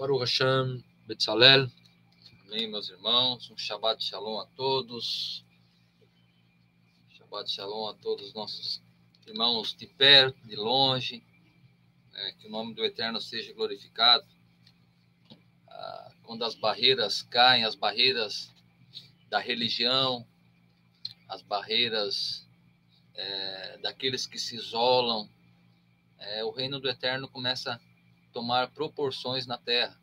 Baruch Hashem, Betzalel. Amém, meus irmãos. Um Shabbat Shalom a todos. Shabbat Shalom a todos os nossos irmãos de perto, de longe. Que o nome do Eterno seja glorificado. Quando as barreiras caem, as barreiras da religião, as barreiras daqueles que se isolam, o reino do Eterno começa a tomar proporções na terra.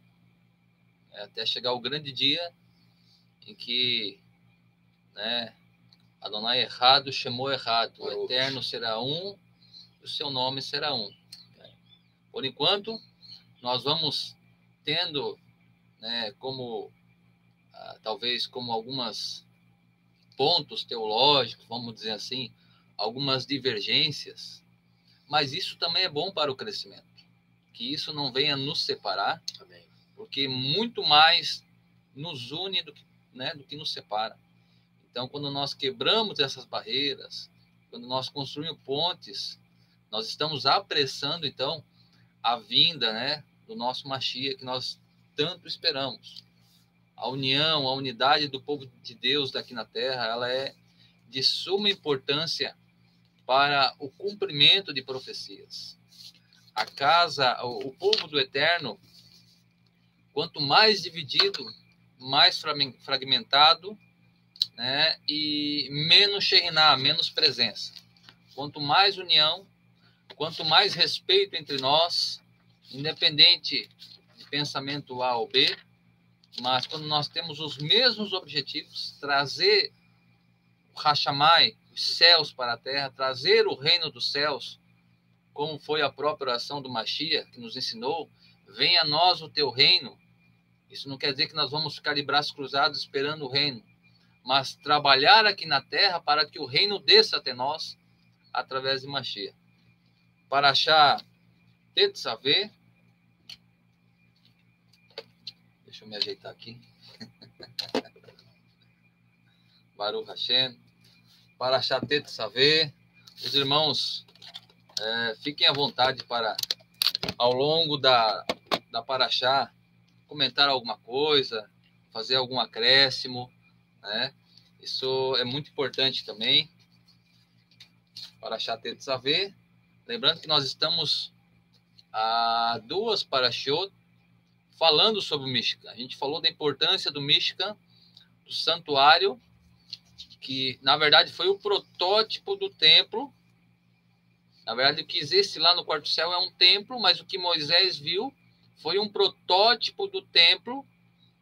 Até chegar o grande dia em que Adonai errado chamou errado. O Eterno será um, o seu nome será um. Por enquanto, nós vamos tendo, talvez como algumas pontos teológicos, vamos dizer assim, algumas divergências, mas isso também é bom para o crescimento. Que isso não venha nos separar, amém, porque muito mais nos une do que nos separa. Então, quando nós quebramos essas barreiras, quando nós construímos pontes, nós estamos apressando, então, a vinda, do nosso Mashiach, que nós tanto esperamos. A união, a unidade do povo de Deus daqui na terra, ela é de suma importância para o cumprimento de profecias. A casa, o povo do Eterno, quanto mais dividido, mais fragmentado, e menos Shekhinah, menos presença. Quanto mais união, quanto mais respeito entre nós, independente de pensamento A ou B, mas quando nós temos os mesmos objetivos, trazer o Hashamai, os céus para a terra, trazer o reino dos céus, como foi a própria oração do Mashiach, que nos ensinou, venha a nós o teu reino. Isso não quer dizer que nós vamos ficar de braços cruzados esperando o reino, mas trabalhar aqui na terra para que o reino desça até nós através de Mashiach. Parashá Tetzaveh. Deixa eu me ajeitar aqui. Baruch Hashem. Parashá Tetzaveh. Os irmãos, fiquem à vontade para, ao longo da Parashá, comentar alguma coisa, fazer algum acréscimo, Isso é muito importante também. Parashá Tetzaveh. Lembrando que nós estamos a 2 parashot falando sobre o Mishkan. A gente falou da importância do Mishkan, do santuário, que na verdade foi o protótipo do templo. Na verdade, o que existe lá no quarto céu é um templo, mas o que Moisés viu foi um protótipo do templo,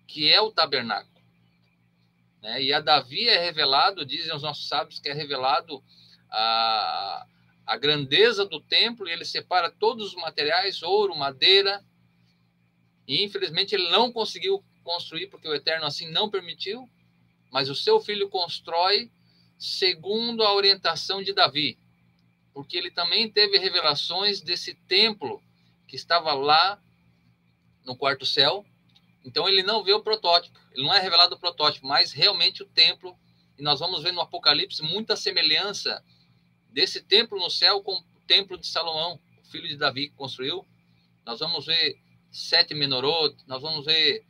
que é o tabernáculo. E a Davi é revelado, dizem os nossos sábios, que é revelado a grandeza do templo, e ele separa todos os materiais, ouro, madeira, e infelizmente ele não conseguiu construir, porque o Eterno assim não permitiu, mas o seu filho constrói segundo a orientação de Davi, porque ele também teve revelações desse templo que estava lá no quarto céu. Então ele não vê o protótipo, ele não é revelado o protótipo, mas realmente o templo, e nós vamos ver no Apocalipse muita semelhança desse templo no céu com o templo de Salomão, o filho de Davi que construiu. Nós vamos ver 7 menorot, nós vamos ver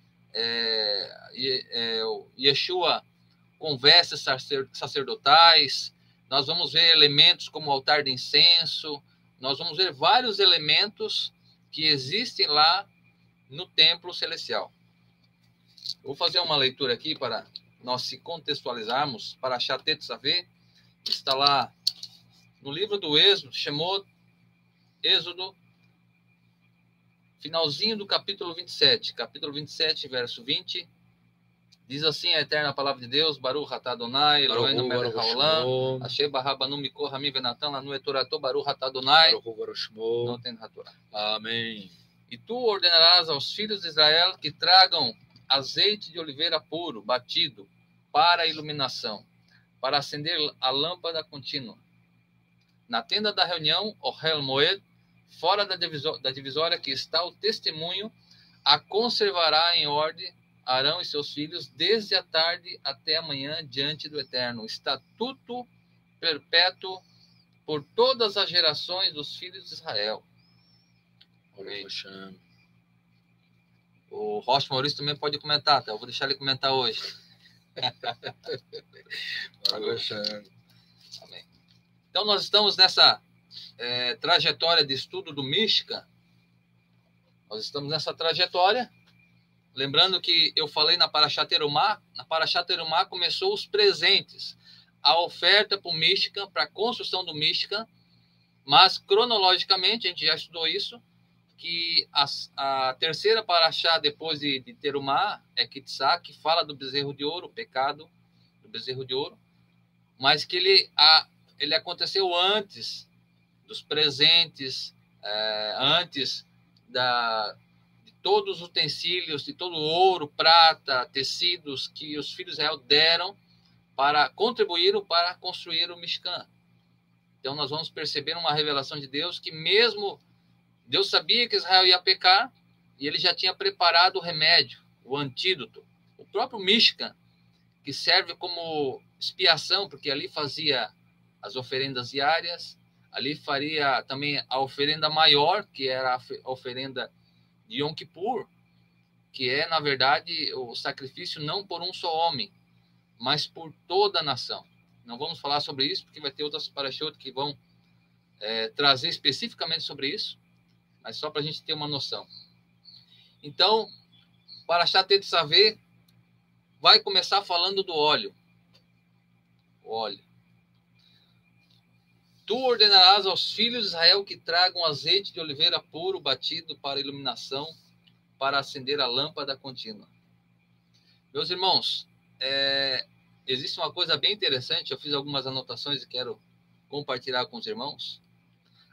Yeshua com vestes sacerdotais, nós vamos ver elementos como o altar de incenso, nós vamos ver vários elementos que existem lá no templo celestial. Vou fazer uma leitura aqui para nós se contextualizarmos. Parashá Tetzaveh está lá no livro do Êxodo, chamou Êxodo, finalzinho do capítulo 27. Capítulo 27, verso 20. Diz assim a eterna palavra de Deus: Baruch atah Adonai, Eloheinu melech haolam, asher bara banu mikol hamim venatan lanu et torato, Baruch atah Adonai, noten hatorah. Amém. E tu ordenarás aos filhos de Israel que tragam azeite de oliveira puro, batido, para a iluminação, para acender a lâmpada contínua. Na tenda da reunião, Ohel Moed, fora da divisória que está o testemunho, a conservará em ordem Arão e seus filhos, desde a tarde até a manhã, diante do Eterno. Estatuto perpétuo por todas as gerações dos filhos de Israel. Amém. O Rocha Maurício também pode comentar, tá? Eu vou deixar ele comentar hoje. Amém. Então, nós estamos nessa trajetória de estudo do Mística. Nós estamos nessa trajetória. Lembrando que eu falei na Parashá Terumá. Na Parashá Terumá começou os presentes. A oferta para o Mística, para a construção do Mística. Mas, cronologicamente, a gente já estudou isso, que a terceira Parashá depois de Terumá é Kitsá, que fala do bezerro de ouro, o pecado do bezerro de ouro, mas que ele aconteceu antes dos presentes, antes de todos os utensílios, de todo o ouro, prata, tecidos que os filhos de Israel deram para contribuir para construir o Mishkan. Então nós vamos perceber uma revelação de Deus que mesmo Deus sabia que Israel ia pecar e ele já tinha preparado o remédio, o antídoto. O próprio Mishkan, que serve como expiação, porque ali fazia as oferendas diárias, ali faria também a oferenda maior, que era a oferenda de Yom Kippur, que é, na verdade, o sacrifício não por um só homem, mas por toda a nação. Não vamos falar sobre isso, porque vai ter outras parashot que vão trazer especificamente sobre isso, mas só para a gente ter uma noção. Então, Parashá Tetzaveh vai começar falando do óleo. O óleo. Tu ordenarás aos filhos de Israel que tragam azeite de oliveira puro batido para iluminação, para acender a lâmpada contínua. Meus irmãos, existe uma coisa bem interessante, eu fiz algumas anotações e quero compartilhar com os irmãos.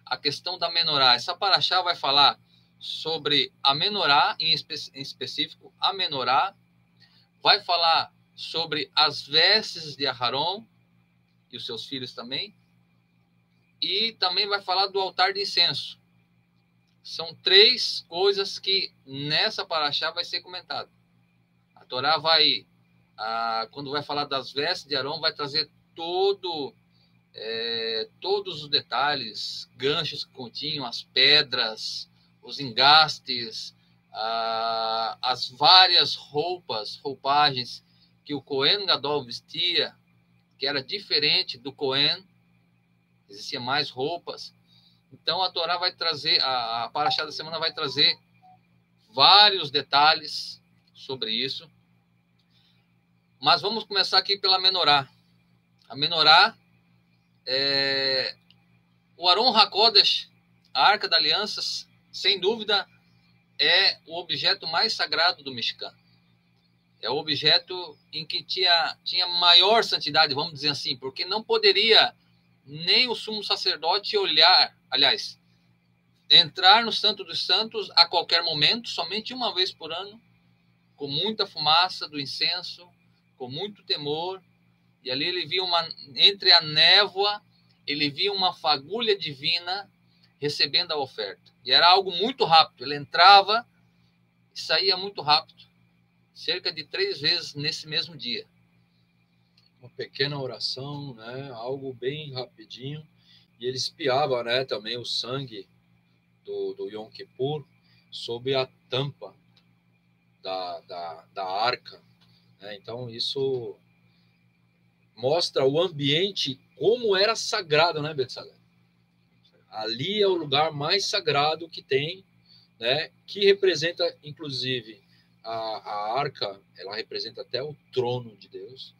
A questão da menorá. Essa parashá vai falar sobre a menorá, em específico, a menorá. Vai falar sobre as vestes de Aharon e os seus filhos também. E também vai falar do altar de incenso. São 3 coisas que nessa parashá vai ser comentado. A Torá vai, quando vai falar das vestes de Arão, vai trazer todos os detalhes, ganchos que continham, as pedras, os engastes, as várias roupagens que o Cohen Gadol vestia, que era diferente do Cohen, existia mais roupas. Então a Torá vai trazer, a Parashá da semana vai trazer vários detalhes sobre isso. Mas vamos começar aqui pela menorá. A menorá o Aron HaKodesh, a Arca da Aliança, sem dúvida, é o objeto mais sagrado do Mishkan. É o objeto em que tinha maior santidade, vamos dizer assim, porque não poderia nem o sumo sacerdote entrar no Santo dos Santos a qualquer momento, somente uma vez por ano, com muita fumaça do incenso, com muito temor. E ali ele via entre a névoa, ele via uma fagulha divina recebendo a oferta. E era algo muito rápido. Ele entrava e saía muito rápido. Cerca de 3 vezes nesse mesmo dia. Uma pequena oração, né? Algo bem rapidinho. E ele espiava, né, também o sangue do Yom Kippur sob a tampa da arca. Né? Então, isso mostra o ambiente como era sagrado, né, Betsalé? Ali é o lugar mais sagrado que tem, né? Que representa, inclusive, a arca, ela representa até o trono de Deus,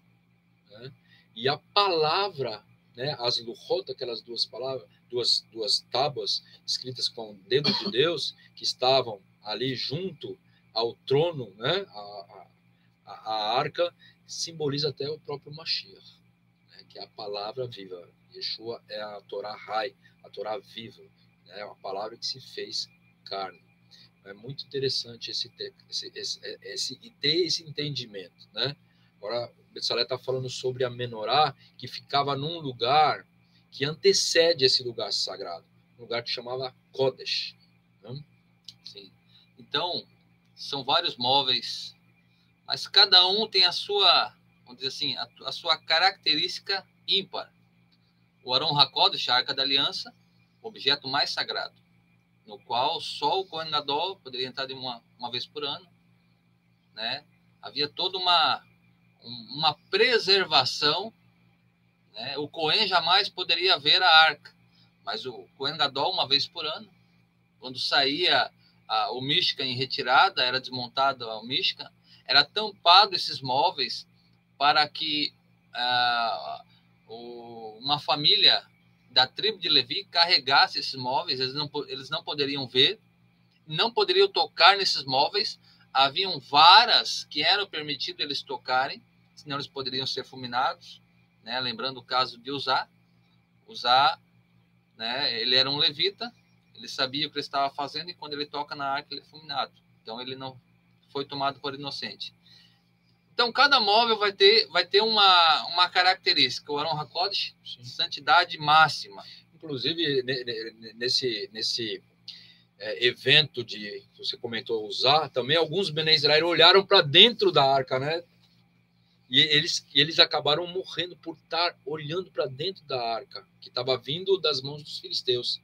né? E a palavra, né? As luchot, aquelas 2 palavras, duas tábuas escritas com o dedo de Deus, que estavam ali junto ao trono, né? A arca simboliza até o próprio Mashiach, né? Que é a palavra viva. Yeshua é a Torá Hai, a Torá viva, né? A palavra que se fez carne. É muito interessante ter esse entendimento, né? Agora, o Betsalé está falando sobre a menorá, que ficava num lugar que antecede esse lugar sagrado, um lugar que chamava Kodesh. Né? Sim. Então, são vários móveis, mas cada um tem a sua, vamos dizer assim, a sua característica ímpar. O Aron HaKodesh, a Arca da Aliança, o objeto mais sagrado, no qual só o Kohen Gadol poderia entrar de uma vez por ano, né? Havia toda uma preservação, né? O Cohen jamais poderia ver a arca, mas o Cohen Gadol, uma vez por ano, quando saía o Mishkan em retirada, era desmontado o Mishkan, era tampado esses móveis para que uma família da tribo de Levi carregasse esses móveis. Eles não poderiam ver, não poderiam tocar nesses móveis. Haviam varas que eram permitido eles tocarem, senão eles poderiam ser fulminados, né? Lembrando o caso de Uzá, né? Ele era um levita, ele sabia o que ele estava fazendo, e quando ele toca na arca, ele é fulminado. Então, ele não foi tomado por inocente. Então, cada móvel vai ter uma característica. O Aron HaKodesh, santidade máxima. Inclusive, nesse evento que você comentou usar, também alguns Bnei Israel olharam para dentro da arca, né? E eles acabaram morrendo por estar olhando para dentro da arca, que estava vindo das mãos dos filisteus,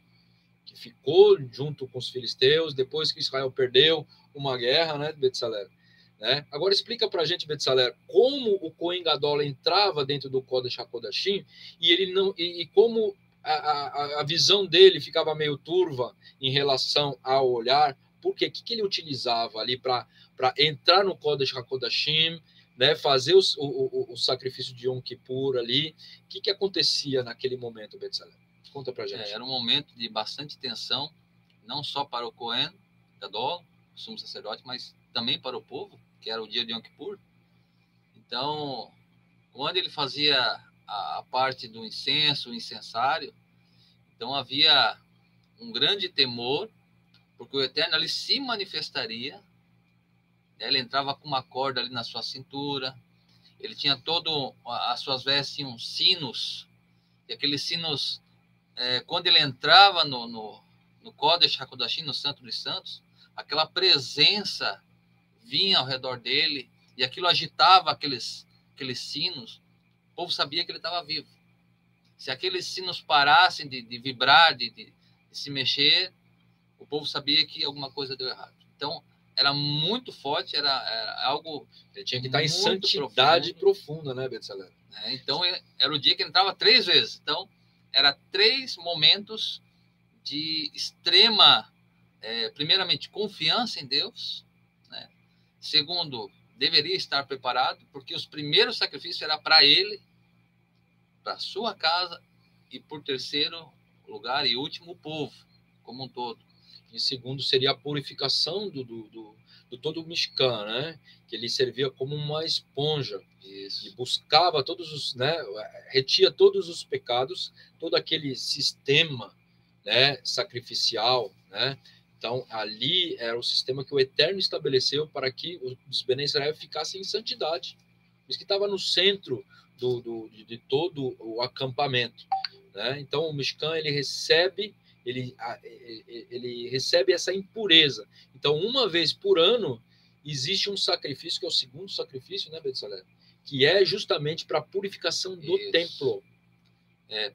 que ficou junto com os filisteus depois que Israel perdeu uma guerra, né, de Betsalel, né? Agora explica para a gente, Betsalel, como o Cohen Gadol entrava dentro do Kodesh HaKodashim e como a visão dele ficava meio turva em relação ao olhar. Por quê? O que ele utilizava ali para entrar no Kodesh HaKodashim, né, fazer o sacrifício de Yom Kippur ali? O que acontecia naquele momento, Betsalel? Conta pra gente. Era um momento de bastante tensão, não só para o Cohen Gadol, o sumo sacerdote, mas também para o povo, que era o dia de Yom Kippur. Então, quando ele fazia a parte do incenso, o incensário, então havia um grande temor, porque o Eterno ali se manifestaria. Ele entrava com uma corda ali na sua cintura, ele tinha as suas vestes tinham sinos, e aqueles sinos, quando ele entrava no Kodesh HaKodashim, no Santo dos Santos, aquela presença vinha ao redor dele, e aquilo agitava aqueles sinos. O povo sabia que ele estava vivo. Se aqueles sinos parassem de vibrar, de se mexer, o povo sabia que alguma coisa deu errado. Então, era muito forte, era algo... Ele tinha que estar em santidade profunda, né, Betsalel? Então, era o dia que ele entrava 3 vezes. Então, era 3 momentos de extrema, primeiramente, confiança em Deus, né? Segundo, deveria estar preparado, porque os primeiros sacrifícios eram para ele, para sua casa, e por terceiro lugar e último, o povo como um todo. E segundo seria a purificação do todo o Mishkan, né? Que ele servia como uma esponja. Isso. E buscava todos os, né? Retia todos os pecados, todo aquele sistema, né? Sacrificial, né? Então ali era o sistema que o Eterno estabeleceu para que os Bnei Israel ficassem em santidade. Isso que estava no centro de todo o acampamento, né? Então o Mishkan ele recebe essa impureza. Então, uma vez por ano, existe um sacrifício, que é o segundo sacrifício, né, Betsalel? Que é justamente para a purificação do templo.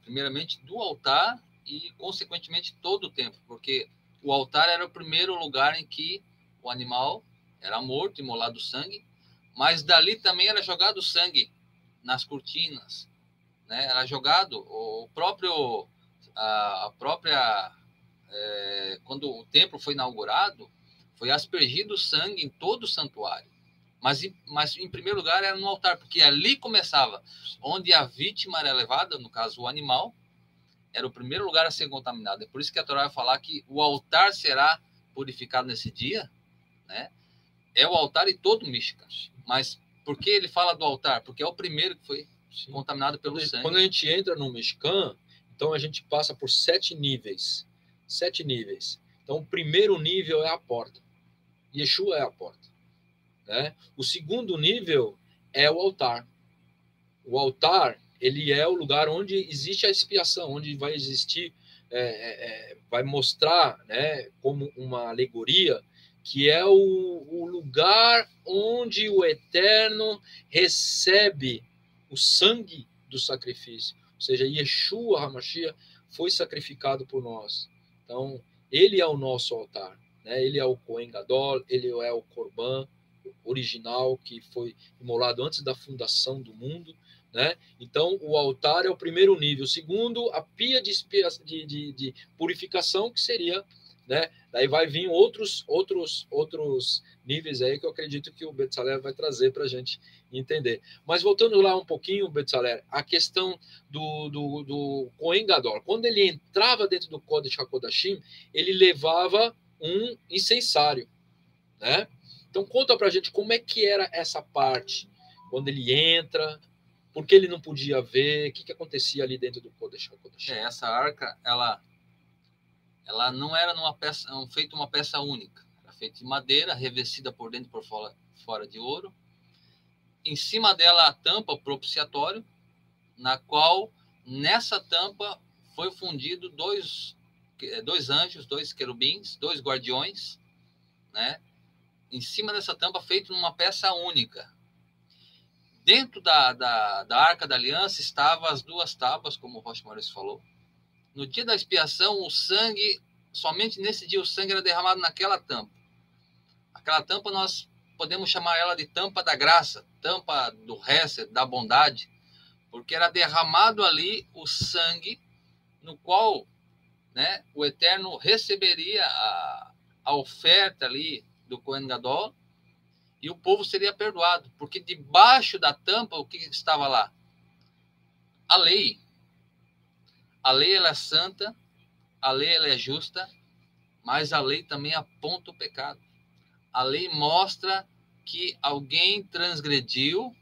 Primeiramente do altar e, consequentemente, todo o templo, porque o altar era o primeiro lugar em que o animal era morto, imolado o sangue, mas dali também era jogado sangue nas cortinas, né? Era jogado quando o templo foi inaugurado, foi aspergido sangue em todo o santuário. Mas em primeiro lugar era no altar, porque ali começava, onde a vítima era levada, no caso o animal, era o primeiro lugar a ser contaminado. É por isso que a Torá vai falar que o altar será purificado nesse dia, né? É o altar e todo o Mishkan. Mas por que ele fala do altar? Porque é o primeiro que foi contaminado pelo sangue. Quando a gente entra no Mishkan, então a gente passa por 7 níveis. 7 níveis. Então, o primeiro nível é a porta. Yeshua é a porta, né? O segundo nível é o altar. O altar, ele é o lugar onde existe a expiação, onde vai existir, vai mostrar, né, como uma alegoria, que é o lugar onde o Eterno recebe o sangue do sacrifício. Ou seja, Yeshua HaMashiach foi sacrificado por nós. Então, ele é o nosso altar, né? Ele é o Cohen Gadol, ele é o Corban, original que foi imolado antes da fundação do mundo, né? Então, o altar é o primeiro nível. O segundo, a pia de purificação, que seria, né? Daí vai vir outros níveis aí que eu acredito que o Betzaler vai trazer para a gente entender. Mas voltando lá um pouquinho, Betzaler, a questão do Kohen Gadol. Quando ele entrava dentro do Kodesh HaKodashim, ele levava um incensário, né? Então conta para a gente como é que era essa parte, quando ele entra, por que ele não podia ver, o que acontecia ali dentro do Kodesh HaKodashim. Essa arca, ela não era feita uma peça única. Era feita de madeira, revestida por dentro e por fora de ouro. Em cima dela a tampa propiciatório, na qual, nessa tampa, foi fundido dois anjos, 2 querubins, 2 guardiões, né? Em cima dessa tampa, feito numa peça única. Dentro da Arca da Aliança estavam as 2 tábuas, como o Rocha Maurício falou. No dia da expiação, o sangue, somente nesse dia, o sangue era derramado naquela tampa. Aquela tampa nós podemos chamar ela de tampa da graça, tampa do Hesed, da bondade, porque era derramado ali o sangue no qual, né, o Eterno receberia a oferta ali do Kohen Gadol e o povo seria perdoado, porque debaixo da tampa, o que estava lá? A lei. A lei ela é santa, a lei ela é justa, mas a lei também aponta o pecado. A lei mostra que alguém transgrediu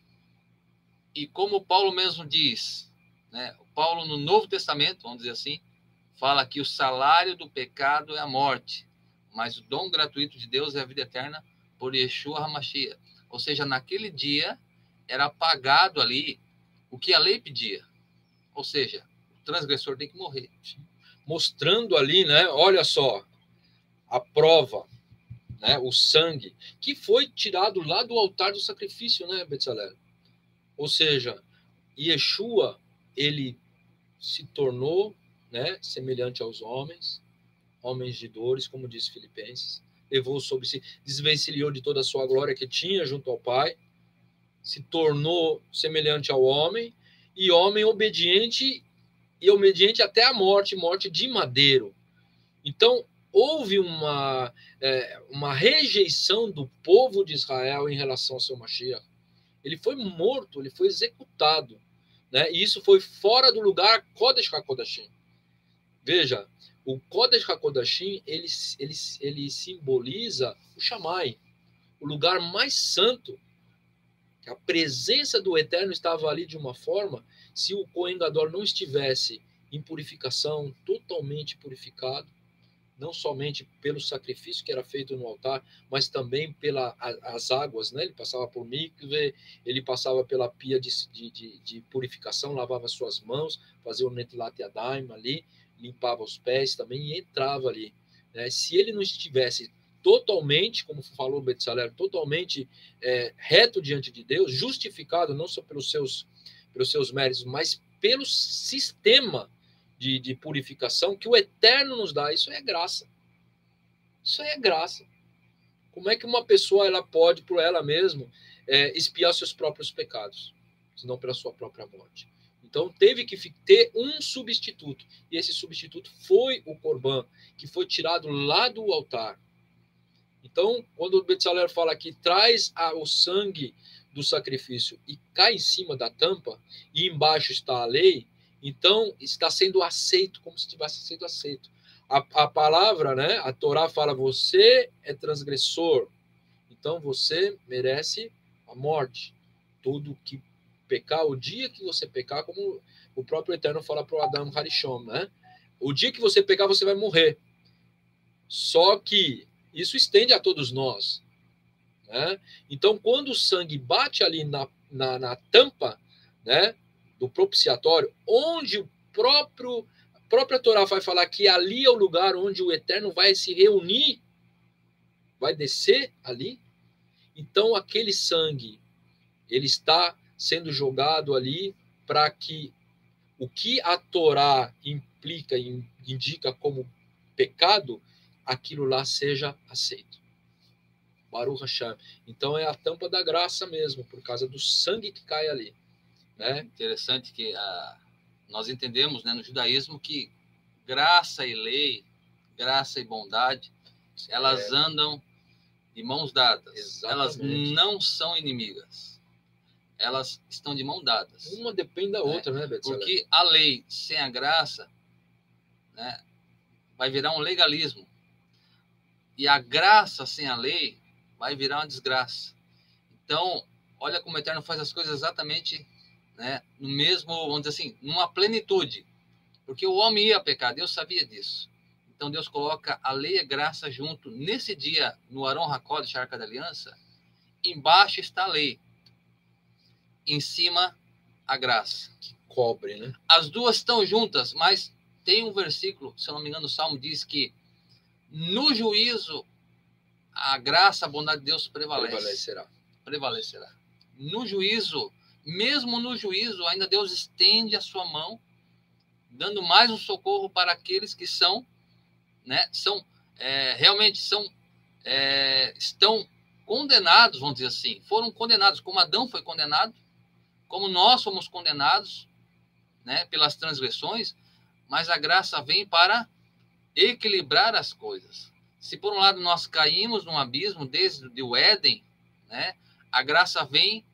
e, como Paulo mesmo diz, né, Paulo no Novo Testamento, vamos dizer assim, fala que o salário do pecado é a morte, mas o dom gratuito de Deus é a vida eterna por Yeshua HaMashiach. Ou seja, naquele dia era pagado ali o que a lei pedia. Ou seja, o transgressor tem que morrer. Mostrando ali, né? Olha só, a prova, né? O sangue que foi tirado lá do altar do sacrifício, né, Betzaler? Ou seja, Yeshua, ele se tornou, né, semelhante aos homens de dores, como diz Filipenses, levou sobre si, desvencilhou de toda a sua glória que tinha junto ao Pai, se tornou semelhante ao homem, e homem obediente, e obediente até a morte de madeiro. Então, houve uma rejeição do povo de Israel em relação ao seu Mashiach. Ele foi morto, ele foi executado, né? E isso foi fora do lugar Kodesh HaKodashim. Veja, o Kodesh HaKodashim, ele simboliza o Shammai, o lugar mais santo. A presença do Eterno estava ali de uma forma, se o Kohen Gadol não estivesse em purificação, totalmente purificado, não somente pelo sacrifício que era feito no altar, mas também pelas águas, né? Ele passava por mikve, ele passava pela pia de purificação, lavava suas mãos, fazia o netilat yadayim ali, limpava os pés também e entrava ali, né? Se ele não estivesse totalmente, como falou Betzaler, totalmente reto diante de Deus, justificado não só pelos seus méritos, mas pelo sistema de purificação que o Eterno nos dá. Isso é graça. Isso é graça. Como é que uma pessoa ela pode, por ela mesma, expiar seus próprios pecados, senão pela sua própria morte? Então, teve que ter um substituto. E esse substituto foi o Corban, que foi tirado lá do altar. Então, quando o Betzaler fala que traz o sangue do sacrifício e cai em cima da tampa, e embaixo está a lei, então está sendo aceito, como se tivesse sido aceito. A palavra, né, a Torá fala, você é transgressor, então você merece a morte. Tudo que pecar, o dia que você pecar, como o próprio Eterno fala para o Adam Harishon, né? O dia que você pecar, você vai morrer. Só que isso estende a todos nós, né? Então, quando o sangue bate ali na tampa, né, do propiciatório, onde a própria Torá vai falar que ali é o lugar onde o Eterno vai se reunir, vai descer ali, então aquele sangue, ele está sendo jogado ali para que o que a Torá implica e indica como pecado, aquilo lá seja aceito. Baruch Hashem. Então é a tampa da graça mesmo, por causa do sangue que cai ali, né? Interessante que nós entendemos, né, no judaísmo que graça e lei, graça e bondade, elas andam de mãos dadas. Exatamente. Elas não são inimigas. Elas estão de mão dadas. Uma depende da outra, né, Betzalel? Porque a lei sem a graça, né, vai virar um legalismo. E a graça sem a lei vai virar uma desgraça. Então, olha como o Eterno faz as coisas exatamente, né, no mesmo, vamos dizer assim, numa plenitude. Porque o homem ia pecar, Deus sabia disso. Então Deus coloca a lei e a graça junto. Nesse dia, no Aron HaKodesh, a Arca da Aliança, embaixo está a lei. Em cima, a graça. Que cobre, né? As duas estão juntas, mas tem um versículo, se eu não me engano, o Salmo diz que no juízo, a graça, a bondade de Deus prevalecerá. No juízo, mesmo no juízo, ainda Deus estende a sua mão, dando mais um socorro para aqueles que são, né, realmente estão condenados, vamos dizer assim. Foram condenados, como Adão foi condenado, como nós fomos condenados, né, pelas transgressões, mas a graça vem para equilibrar as coisas. Se por um lado nós caímos num abismo desde o Éden, né, a graça vem,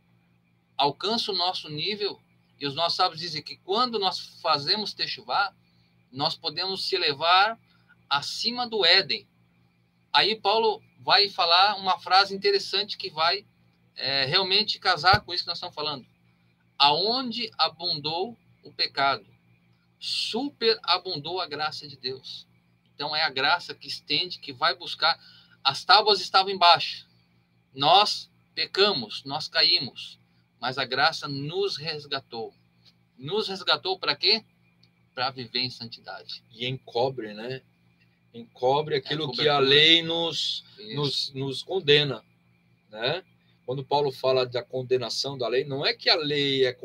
alcança o nosso nível, e os nossos sábios dizem que quando nós fazemos techuvá, nós podemos se elevar acima do Éden. Aí Paulo vai falar uma frase interessante que vai realmente casar com isso que nós estamos falando. Aonde abundou o pecado, superabundou a graça de Deus. Então é a graça que estende, que vai buscar. As tábuas estavam embaixo. Nós pecamos, nós caímos, mas a graça nos resgatou. Nos resgatou para quê? Para viver em santidade. E encobre, né? Encobre aquilo que a lei nos condena, né? Quando Paulo fala da condenação da lei, não é que a lei é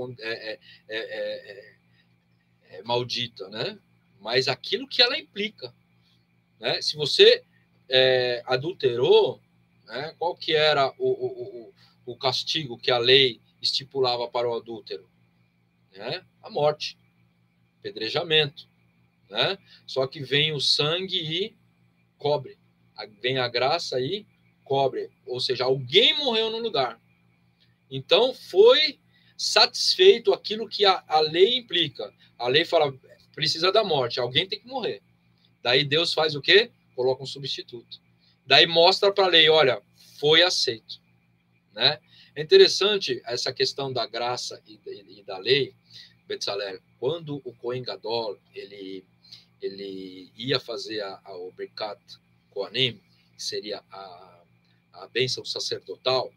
maldita, né? Mas aquilo que ela implica, né? Se você adulterou, né? Qual que era o castigo que a lei estipulava para o adúltero? Né? A morte, apedrejamento, né? Só que vem o sangue e cobre, vem a graça e cobre, ou seja, alguém morreu no lugar. Então foi satisfeito aquilo que a lei implica. A lei fala, precisa da morte, alguém tem que morrer. Daí Deus faz o quê? Coloca um substituto. Daí mostra para a lei, olha, foi aceito, né? É interessante essa questão da graça e da lei, Betzalel. Quando o Kohen Gadol ele ia fazer o Birkat Kohanim, que seria a bênção sacerdotal,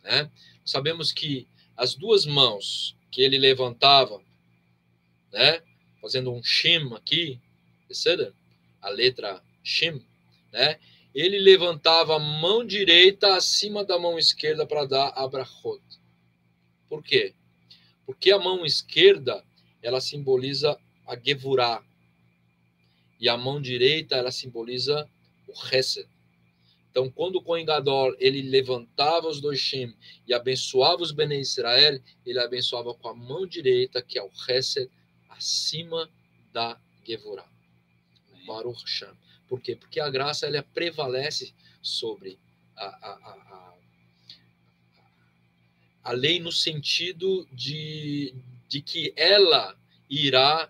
né? Sabemos que as duas mãos que ele levantava, né? Fazendo um Shem aqui, percebe? A letra Shem, né? Ele levantava a mão direita acima da mão esquerda para dar a brachot. Por quê? Porque a mão esquerda, ela simboliza a Gevurah. E a mão direita, ela simboliza o Hesed. Então, quando o Kohen Gadol, ele levantava os dois Shem e abençoava os Bnei Israel, ele abençoava com a mão direita, que é o Hesed, acima da Gevurah. Baruch Hashem. Por quê? Porque a graça ela prevalece sobre a lei no sentido de que ela irá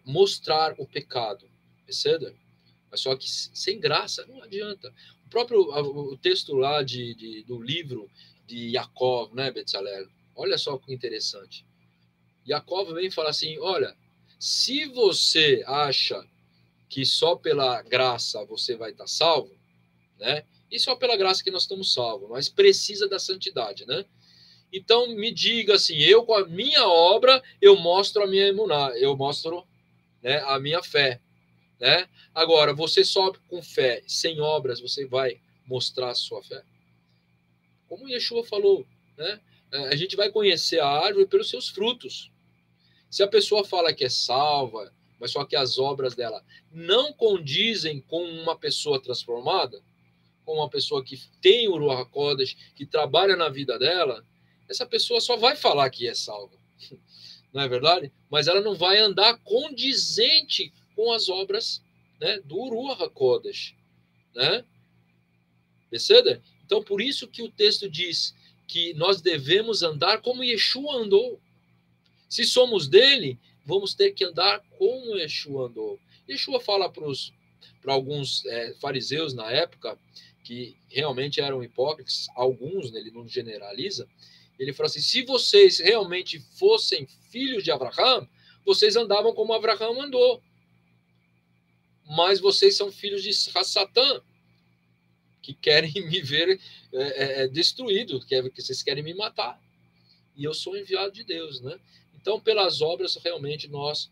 mostrar o pecado. Percebe? Mas só que sem graça não adianta. O texto lá do livro de Yaakov, né, Betzalel? Olha só que interessante. Yaakov vem e fala assim, olha, se você acha que só pela graça você vai estar salvo, né? E só pela graça que nós estamos salvos, mas precisa da santidade, né? Então me diga assim, eu com a minha obra eu mostro a minha emuná, eu mostro, né, a minha fé, né? Agora você só com fé, sem obras você vai mostrar a sua fé? Como Yeshua falou, né? A gente vai conhecer a árvore pelos seus frutos. Se a pessoa fala que é salva, mas só que as obras dela não condizem com uma pessoa transformada, com uma pessoa que tem o Ruach HaKodesh, que trabalha na vida dela, essa pessoa só vai falar que é salva. Não é verdade? Mas ela não vai andar condizente com as obras, né, do Ruach HaKodesh. Né? Percebe? Então, por isso que o texto diz que nós devemos andar como Yeshua andou. Se somos dele, vamos ter que andar como Yeshua andou. Yeshua fala para alguns fariseus na época, que realmente eram hipócritas, alguns, né, ele não generaliza, ele fala assim, se vocês realmente fossem filhos de Abraão, vocês andavam como Abraão andou. Mas vocês são filhos de Satã, que querem me ver destruído, que vocês querem me matar. E eu sou enviado de Deus, né? Então, pelas obras, realmente, nós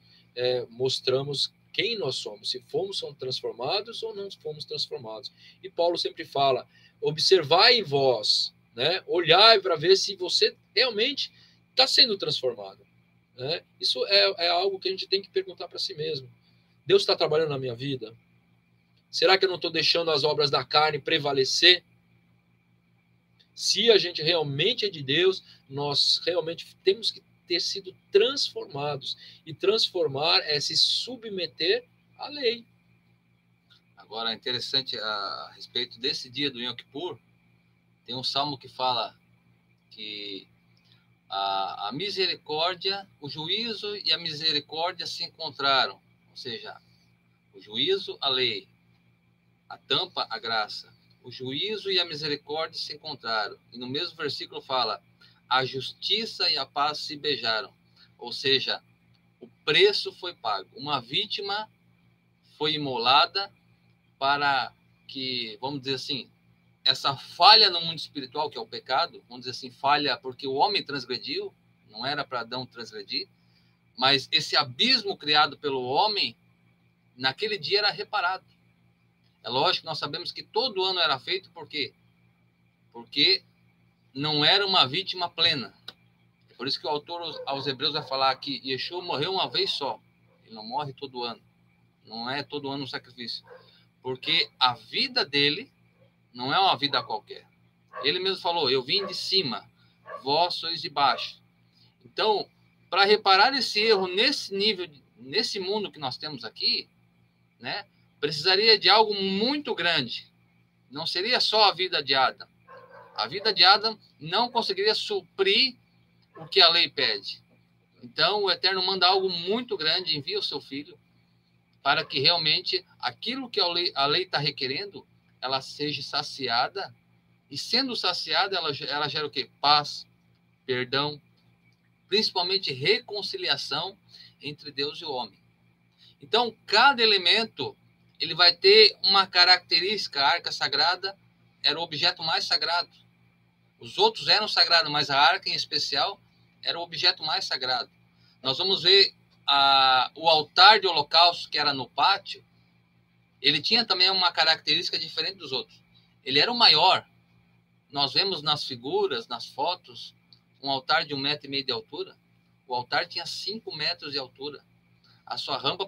mostramos quem nós somos, se fomos transformados ou não fomos transformados. E Paulo sempre fala, observai em vós, né? Olhai para ver se você realmente está sendo transformado. Né? Isso é algo que a gente tem que perguntar para si mesmo. Deus está trabalhando na minha vida? Será que eu não estou deixando as obras da carne prevalecer? Se a gente realmente é de Deus, nós realmente temos que ter sido transformados. E transformar é se submeter à lei. Agora, é interessante a respeito desse dia do Yom Kippur, tem um salmo que fala que a misericórdia, o juízo e a misericórdia se encontraram. Ou seja, o juízo, a lei, a tampa, a graça. O juízo e a misericórdia se encontraram. E no mesmo versículo fala, a justiça e a paz se beijaram. Ou seja, o preço foi pago. Uma vítima foi imolada para que, vamos dizer assim, essa falha no mundo espiritual, que é o pecado, vamos dizer assim, falha porque o homem transgrediu, não era para Adão transgredir, mas esse abismo criado pelo homem, naquele dia era reparado. É lógico que nós sabemos que todo ano era feito, por quê? Porque não era uma vítima plena. É por isso que o autor aos Hebreus vai falar que Yeshua morreu uma vez só. Ele não morre todo ano. Não é todo ano um sacrifício. Porque a vida dele não é uma vida qualquer. Ele mesmo falou, eu vim de cima, vós sois de baixo. Então, para reparar esse erro nesse nível, nesse mundo que nós temos aqui, né, precisaria de algo muito grande. Não seria só a vida de Adão. A vida de Adão não conseguiria suprir o que a lei pede. Então, o Eterno manda algo muito grande, envia o seu Filho, para que realmente aquilo que a lei está requerendo, ela seja saciada, e sendo saciada, ela gera o quê? Paz, perdão, principalmente reconciliação entre Deus e o homem. Então, cada elemento, ele vai ter uma característica. A arca sagrada era o objeto mais sagrado. Os outros eram sagrados, mas a arca em especial era o objeto mais sagrado. Nós vamos ver o altar de holocausto, que era no pátio, ele tinha também uma característica diferente dos outros. Ele era o maior. Nós vemos nas figuras, nas fotos, um altar de 1,5 metro de altura. O altar tinha 5 metros de altura. A sua rampa,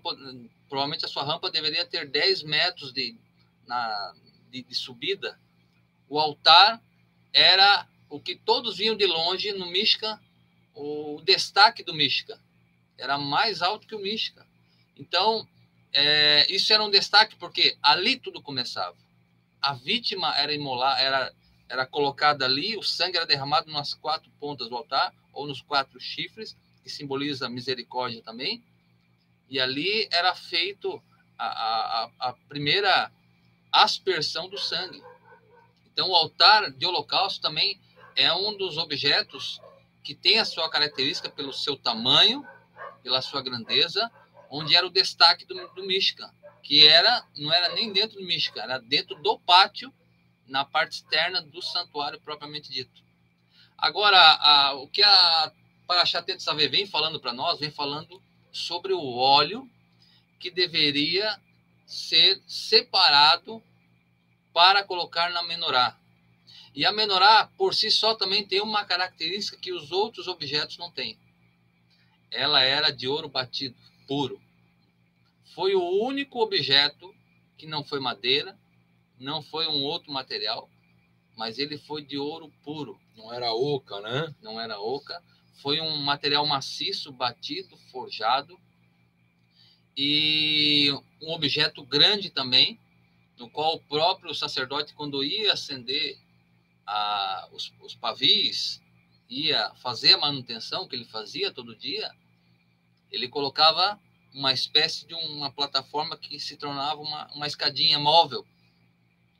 provavelmente a sua rampa deveria ter 10 metros de subida. O altar era o que todos viam de longe no Mishkan, o destaque do Mishkan. Era mais alto que o Mishkan. Então, isso era um destaque porque ali tudo começava. A vítima era imolada, era colocada ali, o sangue era derramado nas 4 pontas do altar, ou nos 4 chifres, que simboliza a misericórdia também. E ali era feito a primeira aspersão do sangue. Então, o altar de holocausto também é um dos objetos que tem a sua característica pelo seu tamanho, pela sua grandeza, onde era o destaque do Mishkan, que não era nem dentro do Mishkan, era dentro do pátio, na parte externa do santuário propriamente dito. Agora, o que a Parashat Tetzaveh vem falando para nós, vem falando sobre o óleo que deveria ser separado para colocar na menorá. E a menorá, por si só, também tem uma característica que os outros objetos não têm. Ela era de ouro batido, puro. Foi o único objeto que não foi madeira, não foi um outro material, mas ele foi de ouro puro. Não era oca, né? Não era oca. Foi um material maciço, batido, forjado. E um objeto grande também, no qual o próprio sacerdote, quando ia acender os pavis, ia fazer a manutenção que ele fazia todo dia, ele colocava uma espécie de uma plataforma que se tornava uma escadinha móvel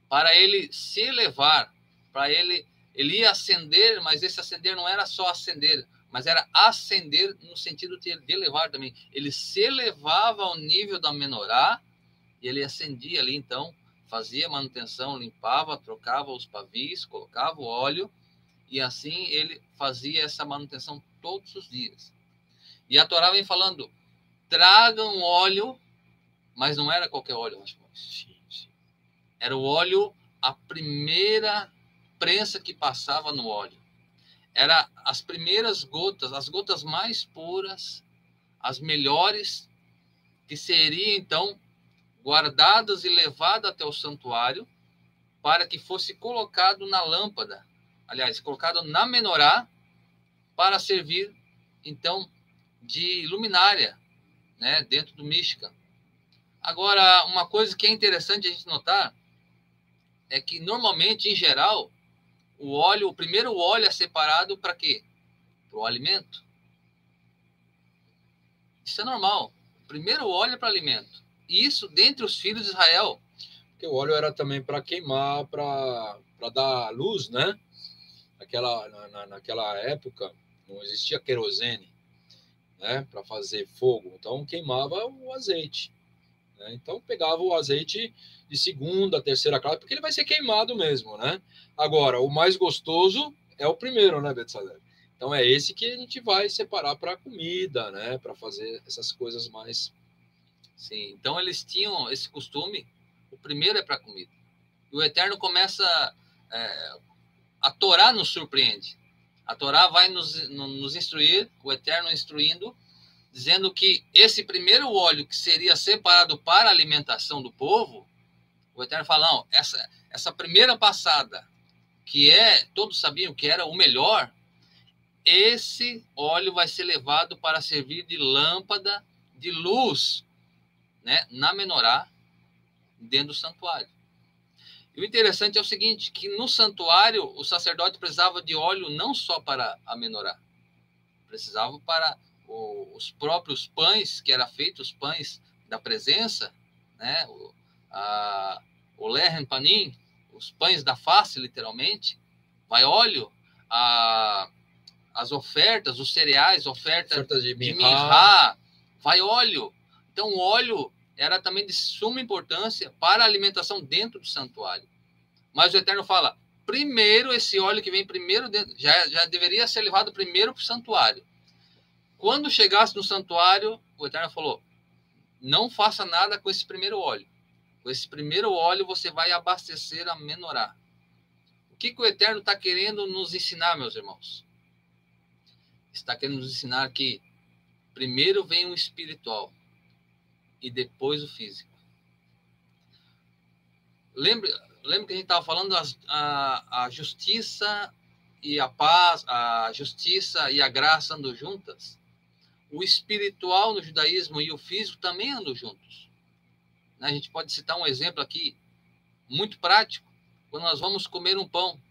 para ele se elevar, para ele ia acender, mas esse acender não era só acender, mas era acender no sentido de elevar também. Ele se elevava ao nível da menorá e ele acendia ali, então, fazia manutenção, limpava, trocava os pavis, colocava o óleo, e assim ele fazia essa manutenção todos os dias. E a Torá vem falando, tragam óleo, mas não era qualquer óleo, meus irmãos. Era o óleo, a primeira prensa que passava no óleo. Era as primeiras gotas, as gotas mais puras, as melhores, que seriam, então, guardadas e levadas até o santuário, para que fosse colocado na lâmpada, aliás, colocado na menorá, para servir, então, de luminária, né, dentro do Mishkan. Agora, uma coisa que é interessante a gente notar é que, normalmente, em geral, o primeiro óleo é separado para quê? Para o alimento. Isso é normal. O primeiro óleo é para alimento. E isso dentre os filhos de Israel. Porque o óleo era também para queimar, para dar luz, né? Naquela época não existia querosene, né? Para fazer fogo. Então queimava o azeite. Né? Então pegava o azeite de segunda, terceira classe, porque ele vai ser queimado mesmo, né? Agora, o mais gostoso é o primeiro, né, Betsalel? Então é esse que a gente vai separar para comida, né? Para fazer essas coisas mais... Sim, então eles tinham esse costume, o primeiro é para comida. E o Eterno começa, a Torá nos surpreende. A Torá vai nos instruir, o Eterno instruindo, dizendo que esse primeiro óleo que seria separado para a alimentação do povo, o Eterno fala, não, essa primeira passada, que todos sabiam que era o melhor, esse óleo vai ser levado para servir de lâmpada de luz, né, na menorá, dentro do santuário. E o interessante é o seguinte, que no santuário o sacerdote precisava de óleo não só para a menorá, precisava para os próprios pães, que era feito os pães da presença, né, o lehem panim, os pães da face, literalmente, vai óleo, as ofertas, os cereais, oferta de mirra, vai óleo. Então, o óleo era também de suma importância para a alimentação dentro do santuário. Mas o Eterno fala, primeiro, esse óleo que vem primeiro, já deveria ser levado primeiro para o santuário. Quando chegasse no santuário, o Eterno falou, não faça nada com esse primeiro óleo. Com esse primeiro óleo, você vai abastecer a menorá. O que o Eterno está querendo nos ensinar, meus irmãos? Está querendo nos ensinar que primeiro vem o espiritual e depois o físico. Lembra que a gente estava falando a justiça e a paz, a justiça e a graça andam juntas? O espiritual no judaísmo e o físico também andam juntos. A gente pode citar um exemplo aqui muito prático. Quando nós vamos comer um pão,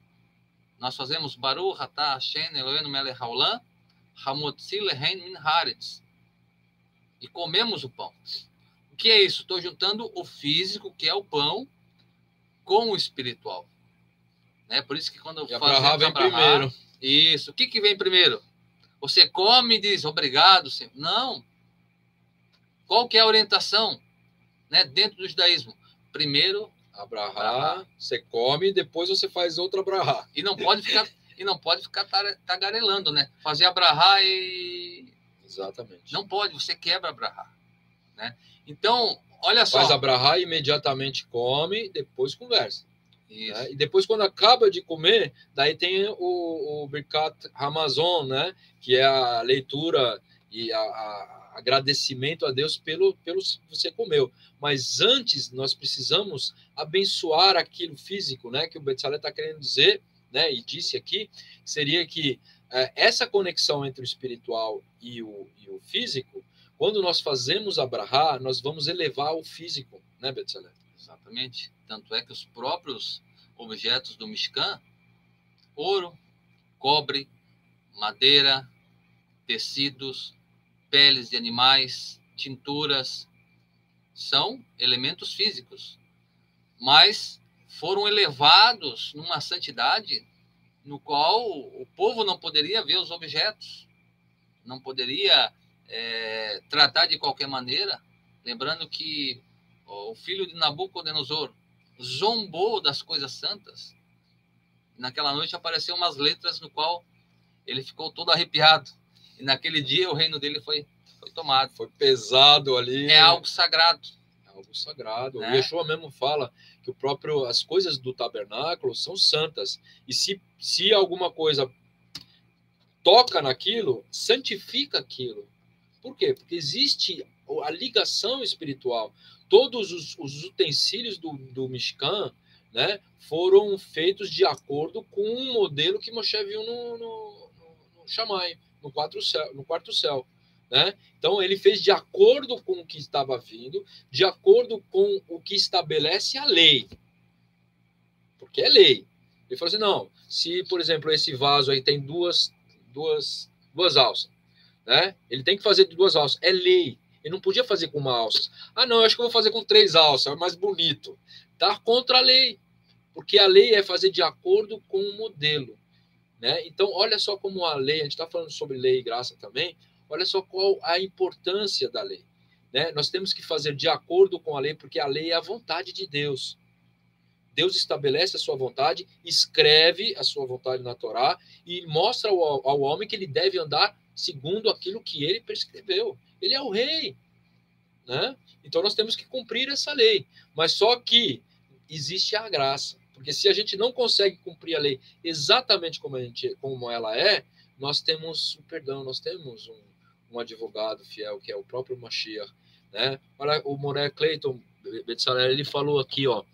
nós fazemos Baruch atah Hashem Eloheinu melech haolam hamotzi lehem min haaretz, e comemos o pão. O que é isso? Estou juntando o físico, que é o pão, com o espiritual. Né? Por isso que quando fazemos vem primeiro. Isso. O que vem primeiro? Você come e diz obrigado, Senhor. Não. Qual que é a orientação, né, dentro do judaísmo? Primeiro, abrahá, você come e depois você faz outra abrahá. E não pode ficar tagarelando, né? Fazer abrahá e... Exatamente. Não pode, você quebra abrahá, né? Então, olha só. Faz abrahá e imediatamente come, depois conversa. Isso. Né? E depois, quando acaba de comer, daí tem o Birkat Hamazon, né? Que é a leitura e a agradecimento a Deus pelo que você comeu. Mas antes, nós precisamos abençoar aquilo físico, né? Que o Betzalel está querendo dizer, né? E disse aqui, seria que essa conexão entre o espiritual e o físico, quando nós fazemos a brahá, nós vamos elevar o físico, né, Betzalel? Exatamente. Tanto é que os próprios objetos do Mishkan, ouro, cobre, madeira, tecidos, peles de animais, tinturas, são elementos físicos, mas foram elevados numa santidade no qual o povo não poderia ver os objetos, não poderia tratar de qualquer maneira, lembrando que o filho de Nabucodonosor zombou das coisas santas. Naquela noite apareceu umas letras no qual ele ficou todo arrepiado. E naquele dia o reino dele foi tomado. Foi pesado ali. É algo sagrado. É algo sagrado. Né? O Yeshua mesmo fala que as coisas do tabernáculo são santas. E se alguma coisa toca naquilo, santifica aquilo. Por quê? Porque existe a ligação espiritual. Todos os utensílios do Mishkan, né, foram feitos de acordo com um modelo que Moshe viu no Shammai, no quarto céu. Né? Então, ele fez de acordo com o que estava vindo, de acordo com o que estabelece a lei. Porque é lei. Ele falou assim, não, se, por exemplo, esse vaso aí tem duas alças, né? Ele tem que fazer de 2 alças. É lei. Ele não podia fazer com 1 alça. Ah, não, eu acho que eu vou fazer com 3 alças, é mais bonito. Tá contra a lei. Porque a lei é fazer de acordo com o modelo. Né? Então, olha só como a lei, a gente está falando sobre lei e graça também, olha só qual a importância da lei. Né? Nós temos que fazer de acordo com a lei, porque a lei é a vontade de Deus. Deus estabelece a sua vontade, escreve a sua vontade na Torá e mostra ao homem que ele deve andar segundo aquilo que ele prescreveu. Ele é o rei. Né? Então, nós temos que cumprir essa lei. Mas só que existe a graça. Porque se a gente não consegue cumprir a lei exatamente como ela é, nós temos o perdão, nós temos um advogado fiel, que é o próprio Mashiach. Né? Olha, o Moré Clayton Betzalel, ele falou aqui, ó,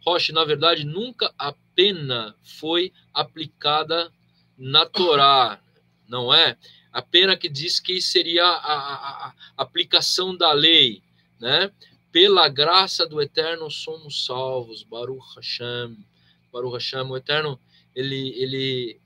Roche, na verdade, nunca a pena foi aplicada na Torá, não é? A pena que diz que seria a aplicação da lei, né? Pela graça do Eterno somos salvos, Baruch Hashem. Baruch Hashem, o Eterno, ele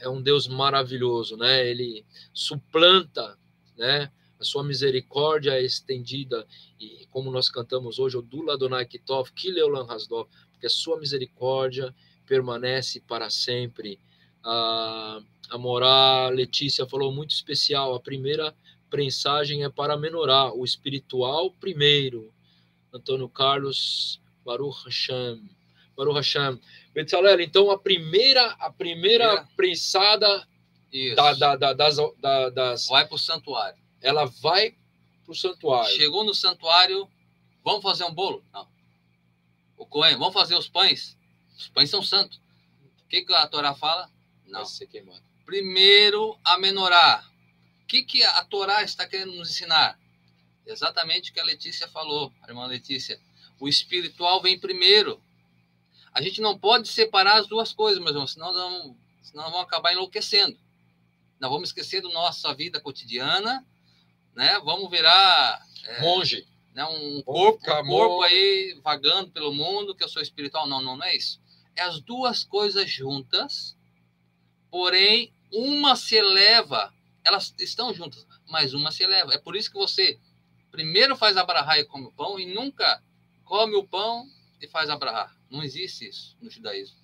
é um Deus maravilhoso, né? Ele suplanta, né? A sua misericórdia é estendida, e como nós cantamos hoje, o Dula Adonai Kitov, Kileulan Hasdov, porque a sua misericórdia permanece para sempre. A Morá Letícia falou muito especial, a primeira prensagem é para Menorá, o espiritual primeiro. Antônio Carlos, Baruch Hashem. Baruch Hashem. Betzalel, então a primeira prensada das... Vai para o santuário. Ela vai para o santuário. Chegou no santuário, vamos fazer um bolo? Não. O Cohen, vamos fazer os pães? Os pães são santos. O que a Torá fala? Não. Vai ser queimado. Primeiro a menorá. O que a Torá está querendo nos ensinar? Exatamente o que a Letícia falou, a irmã Letícia. O espiritual vem primeiro. A gente não pode separar as duas coisas, meus irmãos, senão nós vamos acabar enlouquecendo. Nós vamos esquecer da nossa vida cotidiana, né? Vamos virar monge, né? um corpo aí vagando pelo mundo, que eu sou espiritual. Não é isso. É as duas coisas juntas, porém uma se eleva. Elas estão juntas, mas uma se eleva. É por isso que você primeiro faz a brahá e come o pão, e nunca come o pão e faz a brahá. Não existe isso no judaísmo.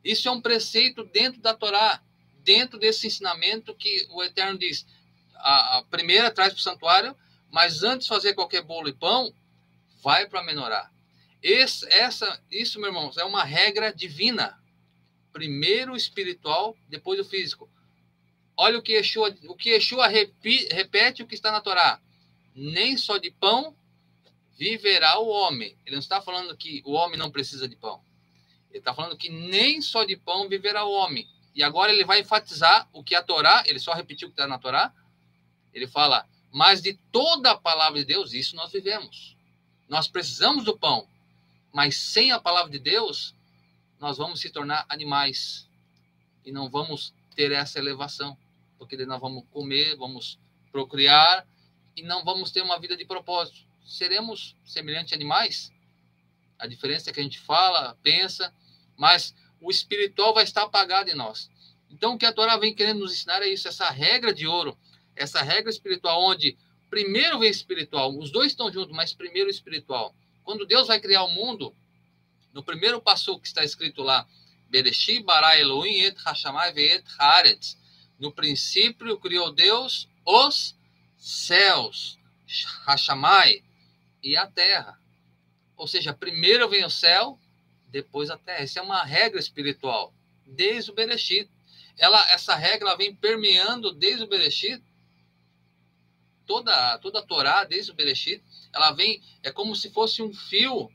Isso é um preceito dentro da Torá, dentro desse ensinamento que o Eterno diz. A primeira traz para o santuário, mas antes de fazer qualquer bolo e pão, vai para a menorá. Isso, meus irmãos, é uma regra divina. Primeiro o espiritual, depois o físico. Olha o que Yeshua repete o que está na Torá. Nem só de pão viverá o homem. Ele não está falando que o homem não precisa de pão. Ele está falando que nem só de pão viverá o homem. E agora ele vai enfatizar o que a Torá, ele só repetiu o que está na Torá. Ele fala, Mas de toda a palavra de Deus, isso nós vivemos. Nós precisamos do pão, mas sem a palavra de Deus, nós vamos se tornar animais e não vamos ter essa elevação, porque daí nós vamos comer, vamos procriar e não vamos ter uma vida de propósito. Seremos semelhantes a animais? A diferença é que a gente fala, pensa, mas o espiritual vai estar apagado em nós. Então, o que a Torá vem querendo nos ensinar é isso, essa regra de ouro, essa regra espiritual, onde primeiro vem espiritual, os dois estão juntos, mas primeiro espiritual. Quando Deus vai criar o mundo, no primeiro passo que está escrito lá, Bereshit bara Elohim et hashamai ve'et haaretz. No princípio criou Deus os céus, hashamai, e a terra. Ou seja, primeiro vem o céu, depois a terra. Essa é uma regra espiritual, desde o Bereshit. Essa regra ela vem permeando desde o Bereshit, toda a Torá, desde o Bereshit, ela vem, é como se fosse um fio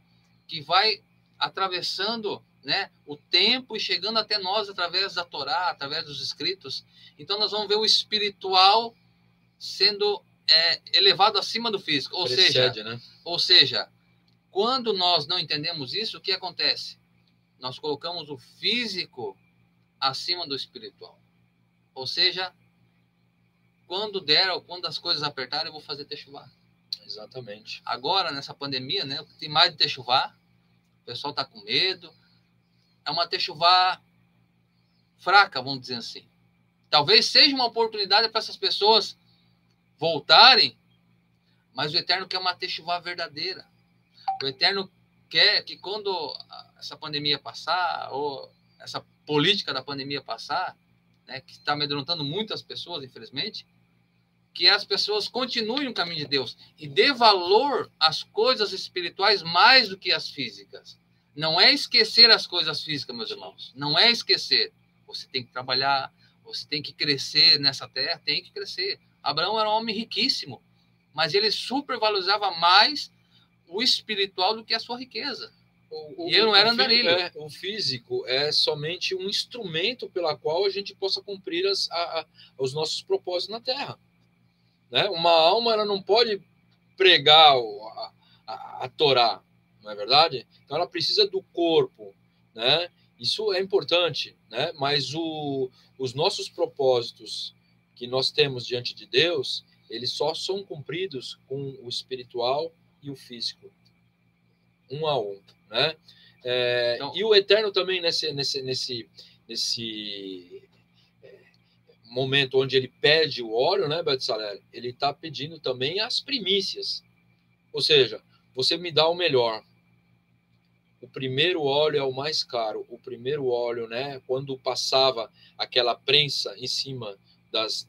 que vai atravessando, né, o tempo e chegando até nós através da Torá, através dos escritos. Então nós vamos ver o espiritual sendo elevado acima do físico. Ou seja, quando nós não entendemos isso, o que acontece? Nós colocamos o físico acima do espiritual. Ou seja, quando der ou quando as coisas apertarem, eu vou fazer techuvá. Exatamente. Agora, nessa pandemia, né, o que tem mais de techuvá, o pessoal está com medo. É uma techuvá fraca, vamos dizer assim. Talvez seja uma oportunidade para essas pessoas voltarem, mas o Eterno quer uma techuvá verdadeira. O Eterno quer que quando essa pandemia passar, ou essa política da pandemia passar, né, que está amedrontando muitas pessoas, infelizmente, que as pessoas continuem no caminho de Deus e dê valor às coisas espirituais mais do que às físicas. Não é esquecer as coisas físicas, meus irmãos. Não é esquecer. Você tem que trabalhar, você tem que crescer nessa terra, tem que crescer. Abraão era um homem riquíssimo, mas ele supervalorizava mais o espiritual do que a sua riqueza. E ele não era andarilho. O físico é somente um instrumento pela qual a gente possa cumprir os nossos propósitos na terra. Né? Uma alma ela não pode pregar a Torá, não é verdade? Então ela precisa do corpo, né? Isso é importante, né? Mas os nossos propósitos que nós temos diante de Deus, eles só são cumpridos com o espiritual e o físico, um a um, né? Então, e o Eterno também nesse momento onde ele pede o óleo, né, Betsalel? Ele está pedindo também as primícias. Ou seja, você me dá o melhor. O primeiro óleo é o mais caro. O primeiro óleo, né, quando passava aquela prensa em cima das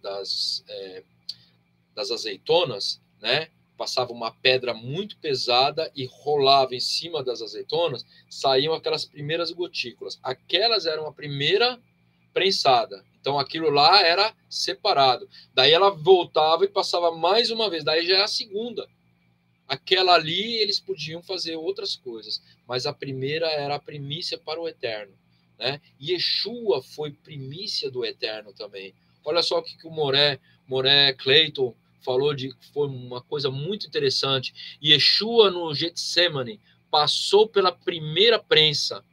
azeitonas, né, passava uma pedra muito pesada e rolava em cima das azeitonas, saíam aquelas primeiras gotículas. Aquelas eram a primeira prensada. Então aquilo lá era separado. Daí ela voltava e passava mais uma vez. Daí já é a segunda. Aquela ali eles podiam fazer outras coisas, mas a primeira era a primícia para o Eterno, né? Yeshua foi primícia do Eterno também. Olha só o que o Moré Clayton falou, foi uma coisa muito interessante. Yeshua no Getsemane passou pela primeira prensa,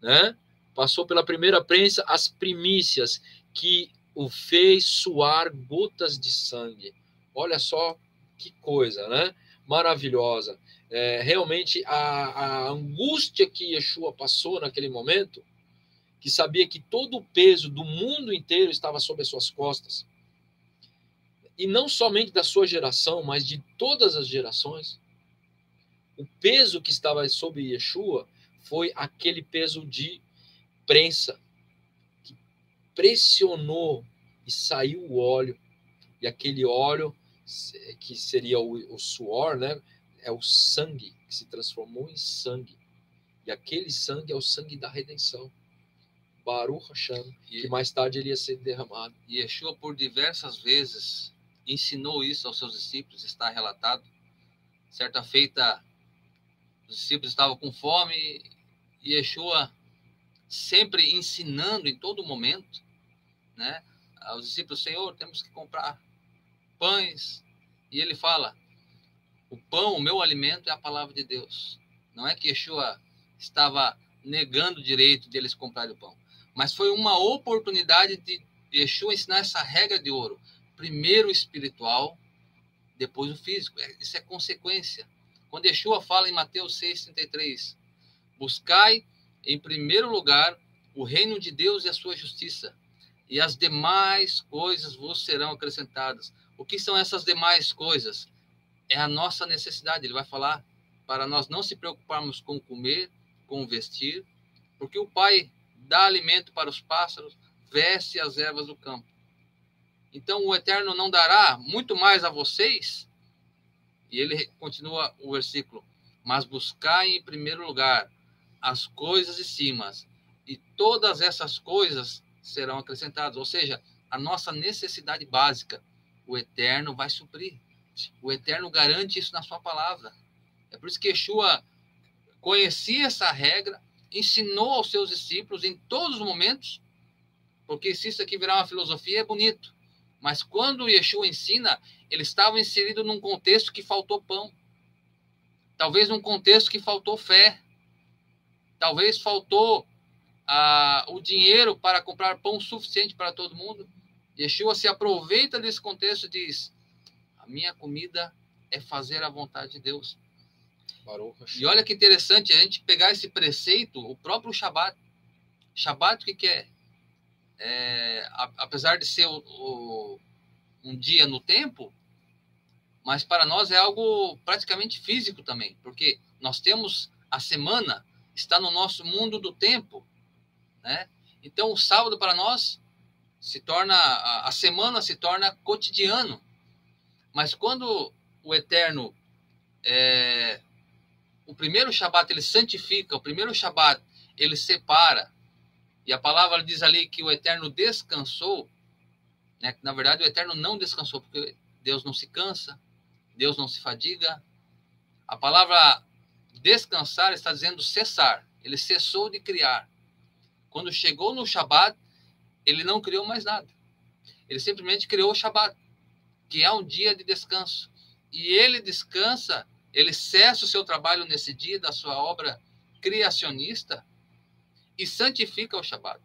né? Passou pela primeira prensa as primícias que o fez suar gotas de sangue. Olha só que coisa, né? Maravilhosa. Realmente a angústia que Yeshua passou naquele momento, que sabia que todo o peso do mundo inteiro estava sobre as suas costas, e não somente da sua geração, mas de todas as gerações, o peso que estava sobre Yeshua foi aquele peso de prensa, que pressionou e saiu o óleo, e aquele óleo que seria o suor, né? É o sangue que se transformou em sangue. E aquele sangue é o sangue da redenção. Baruch Hashem, que mais tarde ele ia ser derramado. E Yeshua, por diversas vezes, ensinou isso aos seus discípulos, está relatado. Certa feita, os discípulos estavam com fome e Yeshua sempre ensinando em todo momento, né? Aos discípulos, Senhor, temos que comprar pães, E ele fala, o pão, o meu alimento é a palavra de Deus. Não é que Yeshua estava negando o direito deles comprarem o pão, mas foi uma oportunidade de Yeshua ensinar essa regra de ouro. Primeiro o espiritual, depois o físico. Isso é consequência. Quando Yeshua fala em Mateus 6,33, buscai em primeiro lugar o reino de Deus e a sua justiça, e as demais coisas vos serão acrescentadas. O que são essas demais coisas? É a nossa necessidade. Ele vai falar para nós não se preocuparmos com comer, com vestir, porque o Pai dá alimento para os pássaros, veste as ervas do campo. Então o Eterno não dará muito mais a vocês? E ele continua o versículo, mas buscai em primeiro lugar as coisas de cima, e todas essas coisas serão acrescentadas. Ou seja, a nossa necessidade básica, o Eterno vai suprir. O Eterno garante isso na sua palavra. É por isso que Yeshua conhecia essa regra, ensinou aos seus discípulos em todos os momentos, porque se isso aqui virar uma filosofia é bonito, mas quando Yeshua ensina, ele estava inserido num contexto que faltou pão, talvez num contexto que faltou fé, talvez faltou o dinheiro para comprar pão suficiente para todo mundo. Yeshua se aproveita desse contexto e diz, a minha comida é fazer a vontade de Deus. E olha que interessante a gente pegar esse preceito, o próprio Shabat. Shabat, o que é? Apesar de ser um dia no tempo, mas para nós é algo praticamente físico também, porque nós temos a semana, está no nosso mundo do tempo, né? Então o sábado para nós se torna, a semana se torna cotidiano, mas quando o Eterno, o primeiro Shabat ele santifica, o primeiro Shabat ele separa, e a palavra diz ali que o Eterno descansou, né? Na verdade o Eterno não descansou, porque Deus não se cansa, Deus não se fadiga. A palavra descansar está dizendo cessar, ele cessou de criar. Quando chegou no Shabat, ele não criou mais nada, ele simplesmente criou o Shabat, que é um dia de descanso, e ele descansa, ele cessa o seu trabalho nesse dia da sua obra criacionista e santifica o Shabat.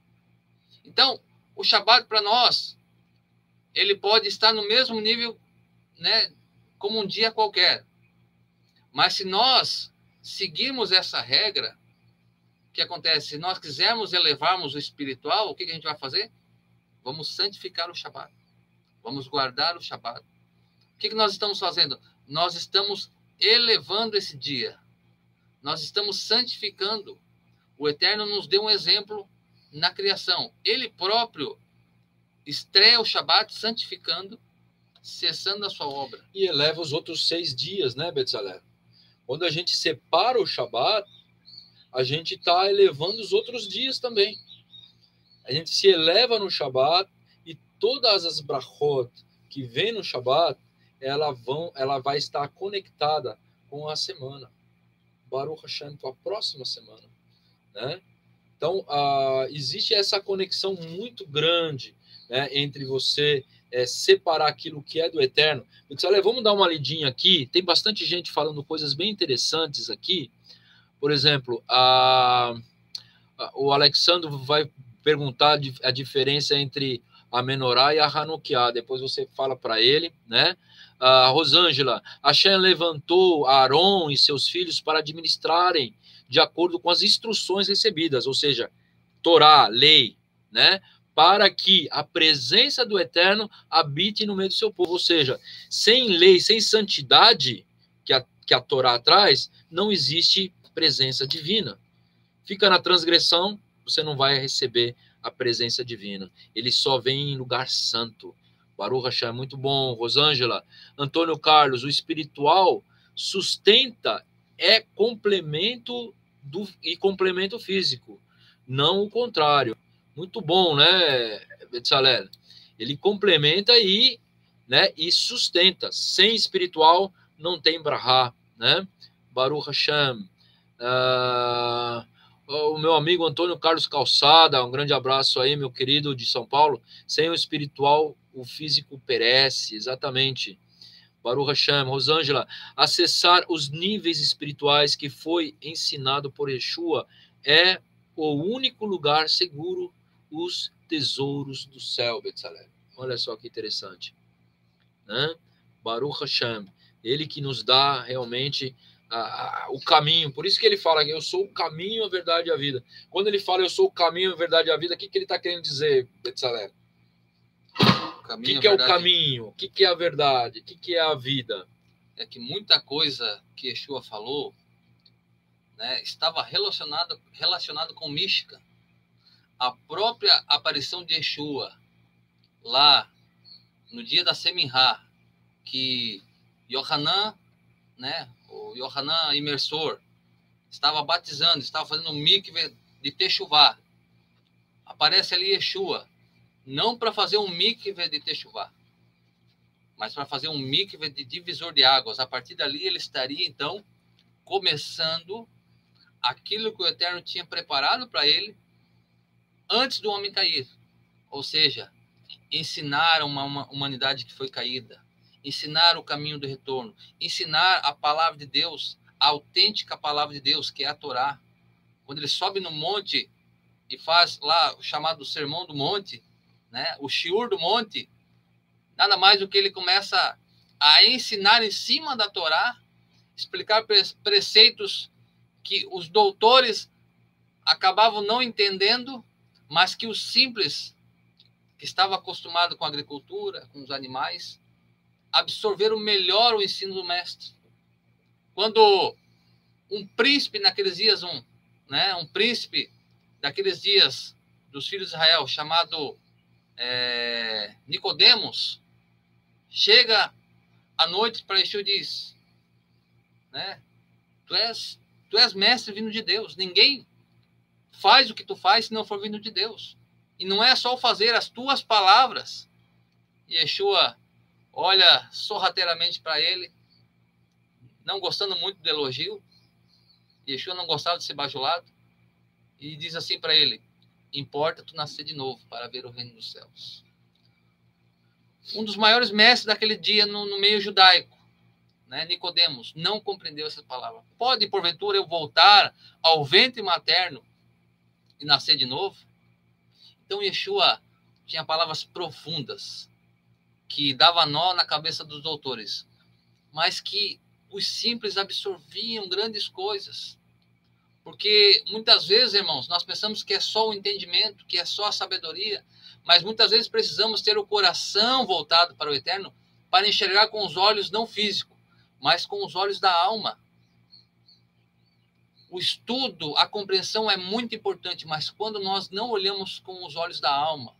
Então, o Shabat para nós, ele pode estar no mesmo nível, né, como um dia qualquer. Mas se nós seguirmos essa regra, o que acontece? Se nós quisermos elevarmos o espiritual, o que a gente vai fazer? Vamos santificar o Shabat. Vamos guardar o Shabat. O que nós estamos fazendo? Nós estamos elevando esse dia. Nós estamos santificando. O Eterno nos deu um exemplo na criação. Ele próprio estreia o Shabat santificando, cessando a sua obra. E eleva os outros 6 dias, né, Betzalel? Quando a gente separa o Shabat, a gente está elevando os outros dias também. A gente se eleva no Shabat e todas as brachot que vem no Shabat, ela vai estar conectada com a semana. Baruch Hashem, com a próxima semana, né? Então, existe essa conexão muito grande, né, entre você separar aquilo que é do Eterno. Vamos dar uma lidinha aqui. Tem bastante gente falando coisas bem interessantes aqui. Por exemplo, o Alexandre vai perguntar a diferença entre a Menorá e a Hanukkah. Depois você fala para ele, né? A Rosângela, Hashem levantou Aaron e seus filhos para administrarem de acordo com as instruções recebidas, ou seja, Torá, lei, né? Para que a presença do Eterno habite no meio do seu povo. Ou seja, sem lei, sem santidade que a Torá traz, não existe presença divina. Fica na transgressão, você não vai receber a presença divina. Ele só vem em lugar santo. Baruch Hashem, muito bom. Rosângela, Antônio Carlos, o espiritual sustenta, é complemento e complemento físico, não o contrário. Muito bom, né, Betzalel? Ele complementa né, e sustenta. Sem espiritual não tem brahá, né? Baruch Hashem. O meu amigo Antônio Carlos Calçada, um grande abraço aí, meu querido de São Paulo. Sem o espiritual, o físico perece, exatamente. Baruch Hashem, Rosângela, acessar os níveis espirituais que foi ensinado por Yeshua é o único lugar seguro, os tesouros do céu, Betzalel. Olha só que interessante, né? Baruch Hashem, ele que nos dá realmente o caminho. Por isso que ele fala que eu sou o caminho, a verdade e a vida. Quando ele fala eu sou o caminho, a verdade e a vida, o que ele está querendo dizer, Betzalel? O que é o caminho? O que é a verdade? O que é a vida? É que muita coisa que Yeshua falou, né, estava relacionado com mística. A própria aparição de Yeshua lá no dia da Seminhá, que Yohanan, né, o Yohanan imersor, estava batizando, estava fazendo um mikve de Techuvá. Aparece ali Yeshua, não para fazer um mikve de Techuvá, mas para fazer um mikve de divisor de águas. A partir dali ele estaria, então, começando aquilo que o Eterno tinha preparado para ele antes do homem cair. Ou seja, ensinar uma humanidade que foi caída, ensinar o caminho do retorno, ensinar a palavra de Deus, a autêntica palavra de Deus, que é a Torá. Quando ele sobe no monte e faz lá o chamado Sermão do Monte, né, o Shiur do Monte, nada mais do que ele começa a ensinar em cima da Torá, explicar preceitos que os doutores acabavam não entendendo, mas que os simples, que estavam acostumados com a agricultura, com os animais, absorveram melhor o ensino do mestre. Quando um príncipe naqueles dias, um príncipe daqueles dias dos filhos de Israel, chamado Nicodemos, chega à noite para Yeshua e diz, né, tu és mestre vindo de Deus. Ninguém faz o que tu faz se não for vindo de Deus. E não é só o fazer, as tuas palavras. E Yeshua olha sorrateiramente para ele, não gostando muito do elogio. Yeshua não gostava de ser bajulado. E diz assim para ele, importa tu nascer de novo para ver o reino dos céus. Um dos maiores mestres daquele dia no meio judaico, né, Nicodemos, não compreendeu essa palavra. Pode, porventura, eu voltar ao ventre materno e nascer de novo? Então, Yeshua tinha palavras profundas que dava nó na cabeça dos doutores, mas que os simples absorviam grandes coisas. Porque muitas vezes, irmãos, nós pensamos que é só o entendimento, que é só a sabedoria, mas muitas vezes precisamos ter o coração voltado para o eterno para enxergar com os olhos não físicos, mas com os olhos da alma. O estudo, a compreensão é muito importante, mas quando nós não olhamos com os olhos da alma,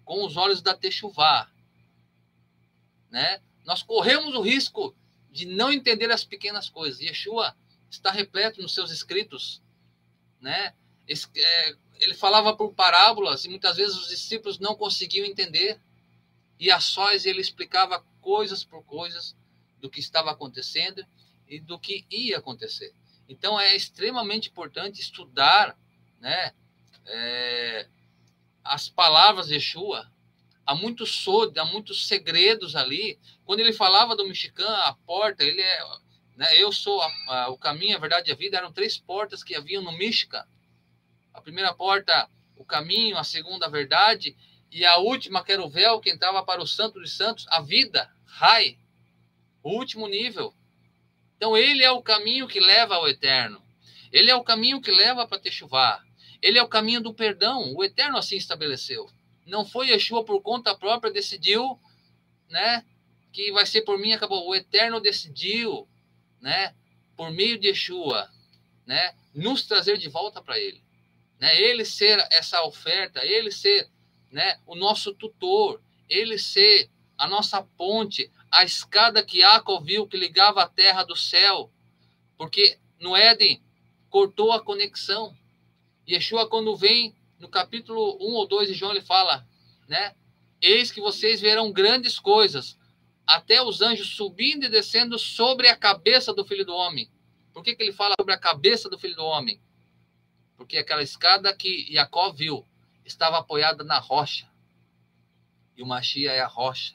com os olhos da Techuvá, né, nós corremos o risco de não entender as pequenas coisas. Yeshua está repleto nos seus escritos, né? Ele falava por parábolas e muitas vezes os discípulos não conseguiam entender. E a sós ele explicava coisas por coisas do que estava acontecendo e do que ia acontecer. Então é extremamente importante estudar, né, as palavras de Yeshua. Há muitos segredos ali. Quando ele falava do mexicano, a porta, ele né, eu sou o caminho, a verdade e a vida. Eram 3 portas que haviam no Mishkan. A primeira porta, o caminho, a segunda, a verdade, e a última, que era o véu, que entrava para o Santo dos Santos, a vida, Rai, o último nível. Então, ele é o caminho que leva ao eterno. Ele é o caminho que leva para Techuvá. Ele é o caminho do perdão. O eterno assim estabeleceu. Não foi Yeshua por conta própria decidiu, né, que vai ser por mim, acabou. O eterno decidiu, né, por meio de Yeshua, né, nos trazer de volta para ele. Né, ele ser essa oferta, ele ser, né, o nosso tutor, ele ser a nossa ponte, a escada que Jacob viu que ligava a terra do céu, porque no Éden cortou a conexão. Yeshua, quando vem no capítulo 1 ou 2 de João, ele fala, né, eis que vocês verão grandes coisas, até os anjos subindo e descendo sobre a cabeça do Filho do Homem. Por que ele fala sobre a cabeça do Filho do Homem? Porque aquela escada que Jacó viu estava apoiada na rocha. E o Mashiach é a rocha.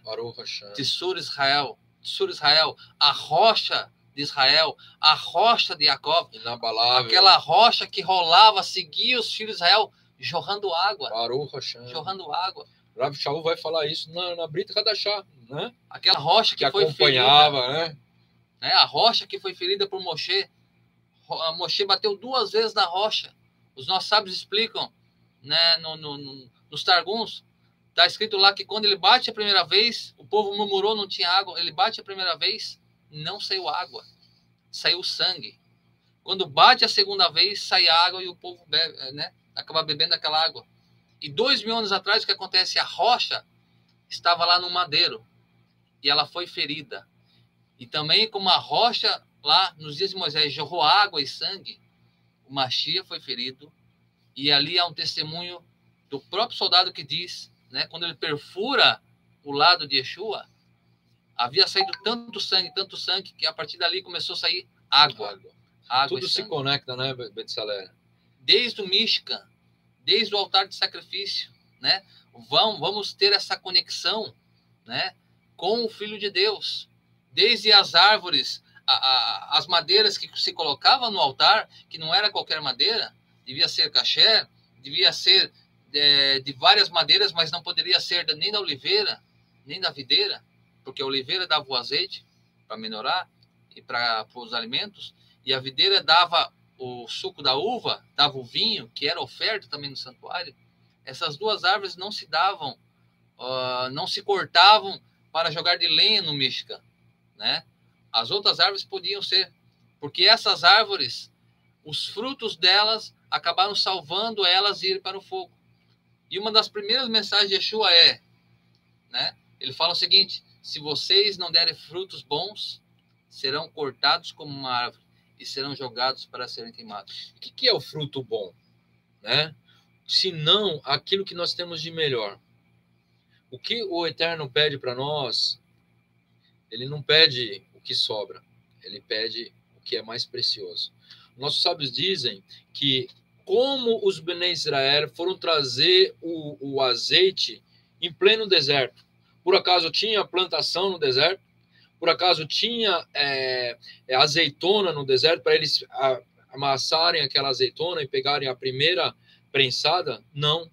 Tissur Israel, sobre Israel, a rocha de Israel, a rocha de Jacó, Inabalável. aquela rocha que rolava, seguia os filhos de Israel, jorrando água. Baruch Hashem. Jorrando água. Rav Shaul vai falar isso na Brit Hadashah, né? Aquela rocha Que foi acompanhava, ferida, né? A rocha que foi ferida por Moshe. Moshe bateu 2 vezes na rocha. Os nossos sábios explicam, né, nos Targums, está escrito lá que quando ele bate a primeira vez, o povo murmurou, não tinha água. Ele bate a primeira vez, não saiu água, saiu sangue. Quando bate a segunda vez, sai água e o povo bebe, né, acaba bebendo aquela água. E 2000 anos atrás, o que acontece? A rocha estava lá no madeiro e ela foi ferida. E também como a rocha lá nos dias de Moisés jorrou água e sangue, o Mashiach foi ferido. E ali há um testemunho do próprio soldado que diz, né, quando ele perfura o lado de Yeshua, havia saído tanto sangue, que a partir dali começou a sair água. Tudo se conecta, né, Betzalel? Desde o Mishkan, desde o altar de sacrifício, né? Vamos ter essa conexão, né, com o Filho de Deus. Desde as árvores, as madeiras que se colocavam no altar, que não era qualquer madeira, devia ser kasher, devia ser de várias madeiras, mas não poderia ser nem da oliveira, nem da videira, porque a oliveira dava o azeite para menorar e para os alimentos, e a videira dava o suco da uva, dava o vinho, que era oferta também no santuário. Essas 2 árvores não se davam, não se cortavam para jogar de lenha no Mishkan, né? As outras árvores podiam ser, porque essas árvores, os frutos delas acabaram salvando elas de ir para o fogo. E uma das primeiras mensagens de Yeshua né? Ele fala o seguinte: se vocês não derem frutos bons, serão cortados como uma árvore e serão jogados para serem queimados. O que é o fruto bom, né? Se não aquilo que nós temos de melhor. O que o Eterno pede para nós, ele não pede o que sobra, ele pede o que é mais precioso. Nossos sábios dizem que como os Bnei Israel foram trazer o azeite em pleno deserto. Por acaso tinha plantação no deserto? Por acaso tinha azeitona no deserto para eles amassarem aquela azeitona e pegarem a primeira prensada? Não.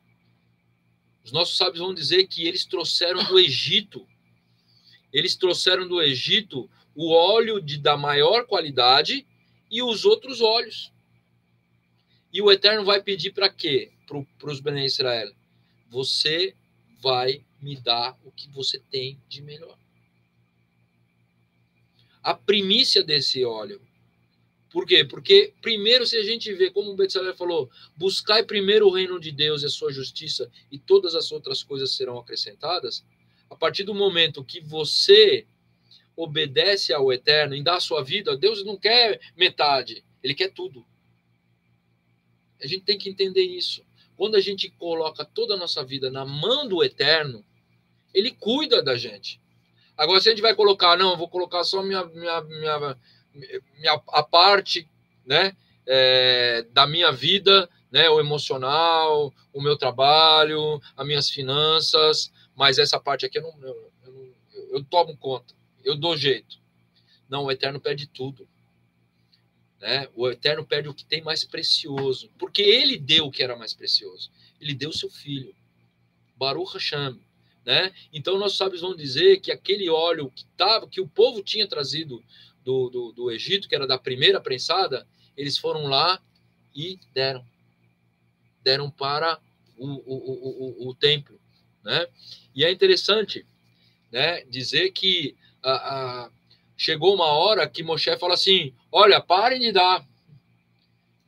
Os nossos sábios vão dizer que eles trouxeram do Egito. Eles trouxeram do Egito o óleo da maior qualidade e os outros óleos. E o Eterno vai pedir para quê? Para os Bnei Israel. Você vai me dar o que você tem de melhor. A primícia desse óleo. Por quê? Porque primeiro, se a gente vê, como o Betzalel falou, buscai primeiro o reino de Deus e a sua justiça, e todas as outras coisas serão acrescentadas. A partir do momento que você obedece ao Eterno em dar a sua vida, Deus não quer metade, ele quer tudo. A gente tem que entender isso. Quando a gente coloca toda a nossa vida na mão do Eterno, ele cuida da gente. Agora, se a gente vai colocar, não, eu vou colocar só a parte, né, da minha vida, né, o emocional, o meu trabalho, as minhas finanças, mas essa parte aqui eu tomo conta, eu dou jeito. Não, o Eterno pede tudo. Né? O Eterno pede o que tem mais precioso, porque ele deu o que era mais precioso. Ele deu o seu filho, Baruch Hashem. Né? Então, nossos sábios vão dizer que aquele óleo que o povo tinha trazido do Egito, que era da primeira prensada, eles foram lá e deram para o templo. Né? E é interessante, né, dizer que chegou uma hora que Moshe fala assim: olha, parem de dar,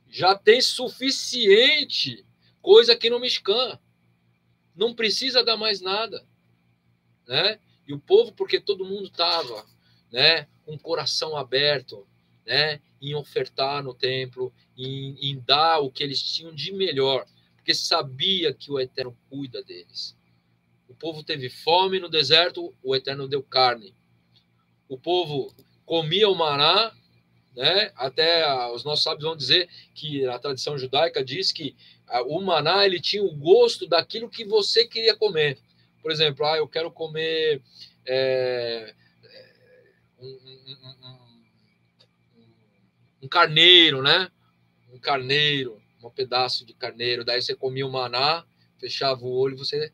já tem suficiente coisa aqui no Mishkan, não precisa dar mais nada, né? E o povo, porque todo mundo estava, né, com o coração aberto, né, em ofertar no templo, em dar o que eles tinham de melhor, porque sabia que o Eterno cuida deles. O povo teve fome no deserto, o Eterno deu carne. O povo comia o maná, né? Até os nossos sábios vão dizer que a tradição judaica diz que o maná ele tinha o gosto daquilo que você queria comer. Por exemplo, eu quero comer um carneiro, né? Um carneiro, um pedaço de carneiro. Daí você comia o maná, fechava o olho e você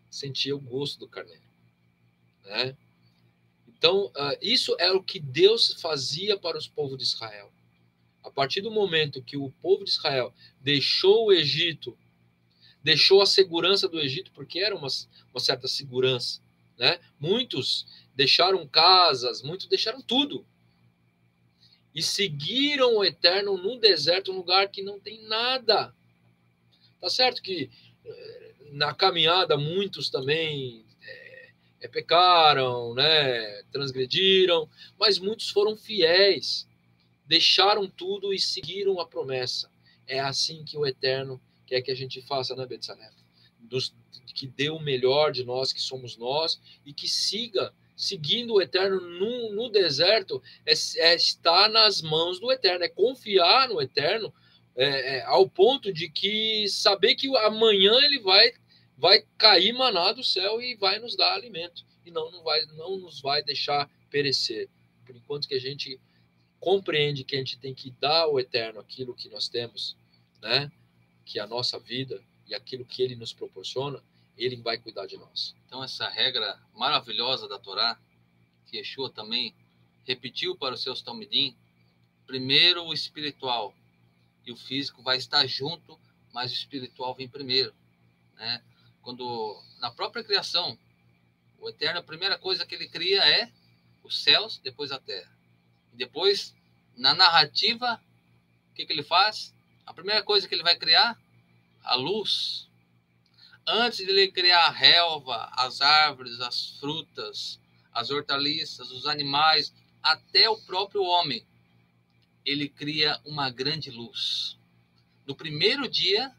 sentia o gosto do carneiro, né? Então, isso é o que Deus fazia para os povos de Israel. A partir do momento que o povo de Israel deixou o Egito, deixou a segurança do Egito, porque era uma certa segurança, né? Muitos deixaram casas, muitos deixaram tudo. E seguiram o Eterno no deserto, um lugar que não tem nada. Tá certo que na caminhada muitos também pecaram, né? Transgrediram, mas muitos foram fiéis, deixaram tudo e seguiram a promessa. É assim que o Eterno quer que a gente faça, né, Betsalel? Que dê o melhor de nós, que somos nós, e que siga seguindo o Eterno no deserto, é estar nas mãos do Eterno, é confiar no Eterno, ao ponto de que saber que amanhã ele vai cair maná do céu e vai nos dar alimento, e não nos vai deixar perecer. Por enquanto que a gente compreende que a gente tem que dar ao Eterno aquilo que nós temos, né? Que é a nossa vida e aquilo que ele nos proporciona, ele vai cuidar de nós. Então, essa regra maravilhosa da Torá, que Yeshua também repetiu para os seus talmidim, primeiro o espiritual e o físico vai estar junto, mas o espiritual vem primeiro, né? Quando, na própria criação, o Eterno, a primeira coisa que ele cria é os céus, depois a terra. Depois, na narrativa, o que ele faz? A primeira coisa que ele vai criar, a luz. Antes de ele criar a relva, as árvores, as frutas, as hortaliças, os animais, até o próprio homem, ele cria uma grande luz. No primeiro dia,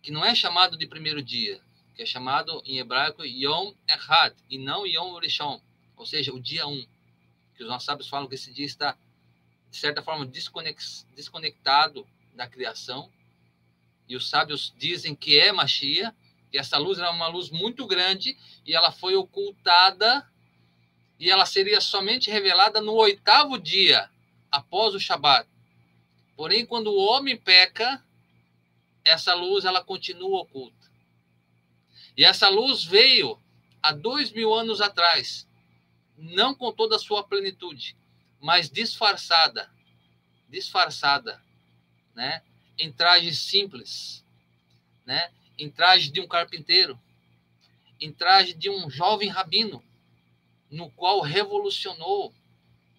que não é chamado de primeiro dia, que é chamado em hebraico Yom Echad, e não Yom Rishon, ou seja, o dia 1, que os nossos sábios falam que esse dia está, de certa forma, desconectado da criação, e os sábios dizem que é Mashiach, e essa luz era uma luz muito grande, e ela foi ocultada, e ela seria somente revelada no 8º dia, após o Shabat. Porém, quando o homem peca, essa luz ela continua oculta. E essa luz veio há 2000 anos atrás, não com toda a sua plenitude, mas disfarçada, né? Em trajes simples, né? Em traje de um carpinteiro, em traje de um jovem rabino, no qual revolucionou,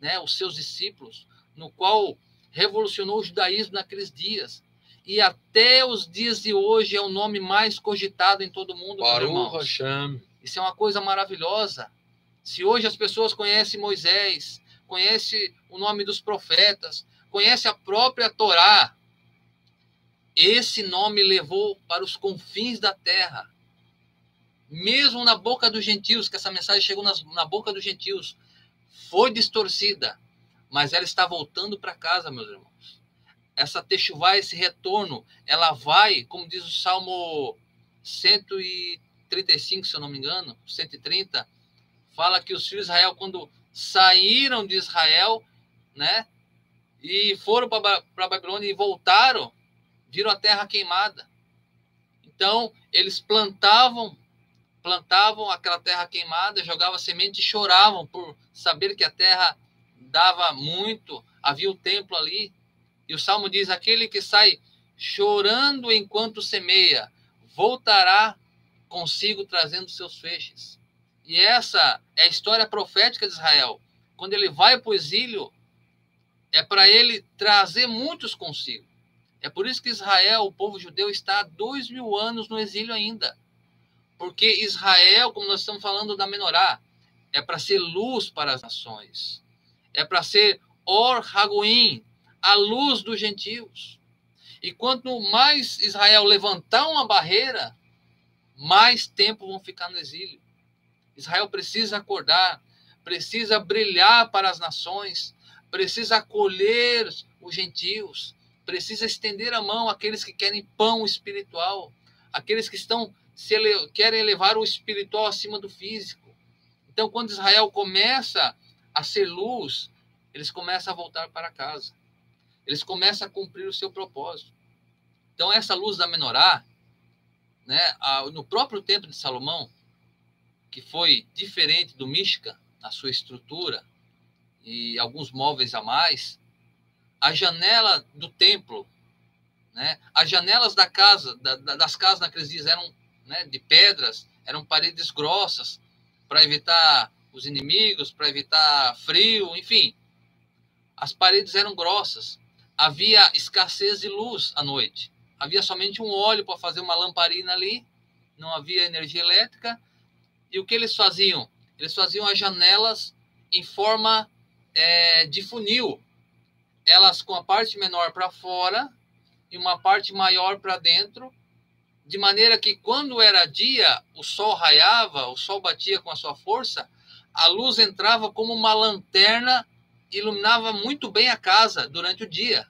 né, os seus discípulos, no qual revolucionou o judaísmo naqueles dias. E até os dias de hoje é o nome mais cogitado em todo o mundo. Baruch Hashem. Isso é uma coisa maravilhosa. Se hoje as pessoas conhecem Moisés, conhecem o nome dos profetas, conhecem a própria Torá, esse nome levou para os confins da terra. Mesmo na boca dos gentios, que essa mensagem chegou na boca dos gentios, foi distorcida, mas ela está voltando para casa, meus irmãos. Essa techuvá, esse retorno, ela vai, como diz o Salmo 135, se eu não me engano, 130, fala que os filhos de Israel, quando saíram de Israel, né, e foram para a Babilônia e voltaram, viram a terra queimada. Então, eles plantavam aquela terra queimada, jogavam semente e choravam por saber que a terra dava muito, havia o templo ali. E o Salmo diz, aquele que sai chorando enquanto semeia, voltará consigo trazendo seus feixes. E essa é a história profética de Israel. Quando ele vai para o exílio, é para ele trazer muitos consigo. É por isso que Israel, o povo judeu, está há 2000 anos no exílio ainda. Porque Israel, como nós estamos falando da menorá, é para ser luz para as nações. É para ser Or Hagoim, a luz dos gentios. E quanto mais Israel levantar uma barreira, mais tempo vão ficar no exílio. Israel precisa acordar, precisa brilhar para as nações, precisa acolher os gentios, precisa estender a mão àqueles que querem pão espiritual, aqueles que querem elevar o espiritual acima do físico. Então, quando Israel começa a ser luz, eles começam a voltar para casa. Eles começam a cumprir o seu propósito. Então, essa luz da menorá, né, no próprio templo de Salomão, que foi diferente do Mishkan, na sua estrutura, e alguns móveis a mais, a janela do templo, né, as janelas da casa, das casas naqueles dias eram, né, de pedras, eram paredes grossas, para evitar os inimigos, para evitar frio, enfim. As paredes eram grossas. Havia escassez de luz à noite. Havia somente um óleo para fazer uma lamparina ali, não havia energia elétrica. E o que eles faziam? Eles faziam as janelas em forma de funil. Elas com a parte menor para fora e uma parte maior para dentro, de maneira que quando era dia, o sol raiava, o sol batia com a sua força, a luz entrava como uma lanterna, iluminava muito bem a casa durante o dia.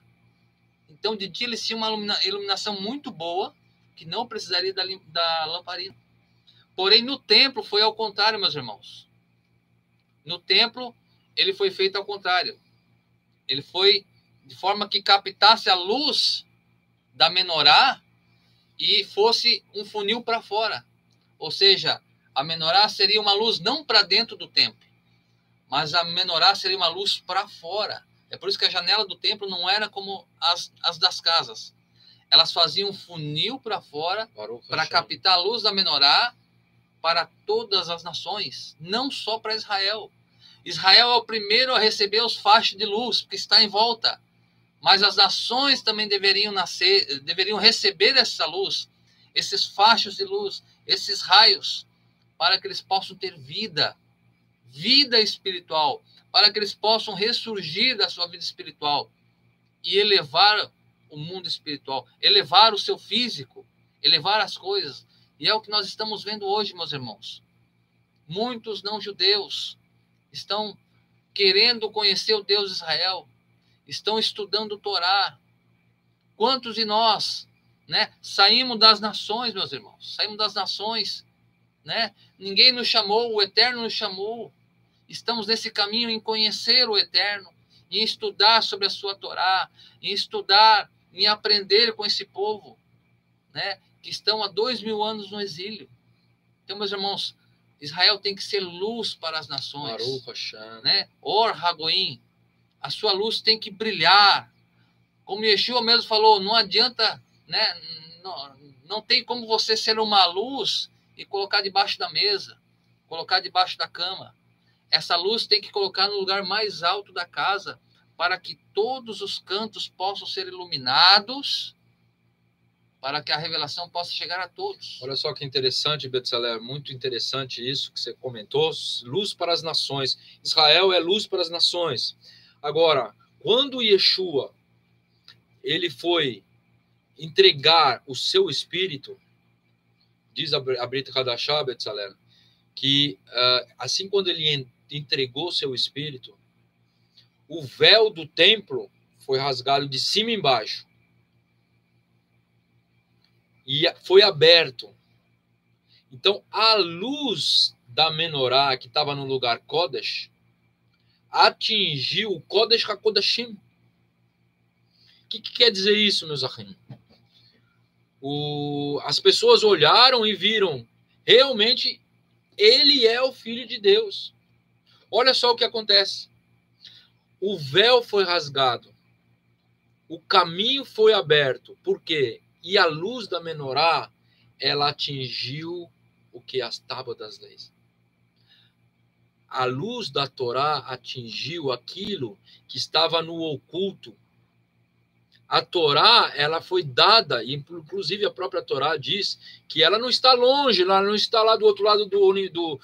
Então, de dia eles tinham uma iluminação muito boa, que não precisaria da lamparina. Porém, no templo foi ao contrário, meus irmãos. No templo, ele foi feito ao contrário. Ele foi de forma que captasse a luz da menorá e fosse um funil para fora. Ou seja, a menorá seria uma luz não para dentro do templo, mas a menorá seria uma luz para fora. É por isso que a janela do templo não era como as das casas. Elas faziam um funil para fora para captar a luz da menorá para todas as nações, não só para Israel. Israel é o primeiro a receber os fachos de luz, porque está em volta. Mas as nações também deveriam receber essa luz, esses fachos de luz, esses raios, para que eles possam ter vida espiritual, para que eles possam ressurgir da sua vida espiritual e elevar o mundo espiritual, elevar o seu físico, elevar as coisas. E é o que nós estamos vendo hoje, meus irmãos. Muitos não-judeus estão querendo conhecer o Deus de Israel, estão estudando o Torá. Quantos de nós, né, saímos das nações, meus irmãos? Saímos das nações, né? Ninguém nos chamou, o Eterno nos chamou. Estamos nesse caminho em conhecer o Eterno, em estudar sobre a sua Torá, em estudar, em aprender com esse povo, né, que estão há 2000 anos no exílio. Então, meus irmãos, Israel tem que ser luz para as nações. Né? Or Hagoim, a sua luz tem que brilhar. Como Yeshua mesmo falou, não adianta, né? Não tem como você ser uma luz e colocar debaixo da mesa, colocar debaixo da cama. Essa luz tem que colocar no lugar mais alto da casa, para que todos os cantos possam ser iluminados, para que a revelação possa chegar a todos. Olha só que interessante, Betzalel, muito interessante isso que você comentou, luz para as nações. Israel é luz para as nações. Agora, quando Yeshua, ele foi entregar o seu espírito, diz a Brit Hadashah, Betzalel, que assim quando ele entregou seu espírito, o véu do templo foi rasgado de cima e embaixo. E foi aberto. Então, a luz da menorá, que estava no lugar Kodesh, atingiu o Kodesh HaKodashim. O que quer dizer isso, meus achim? As pessoas olharam e viram, realmente, ele é o Filho de Deus. Olha só o que acontece. O véu foi rasgado. O caminho foi aberto. Por quê? E a luz da menorá, ela atingiu o que? As tábuas das leis. A luz da Torá atingiu aquilo que estava no oculto. A Torá, ela foi dada, e inclusive a própria Torá diz que ela não está longe, ela não está lá do outro lado do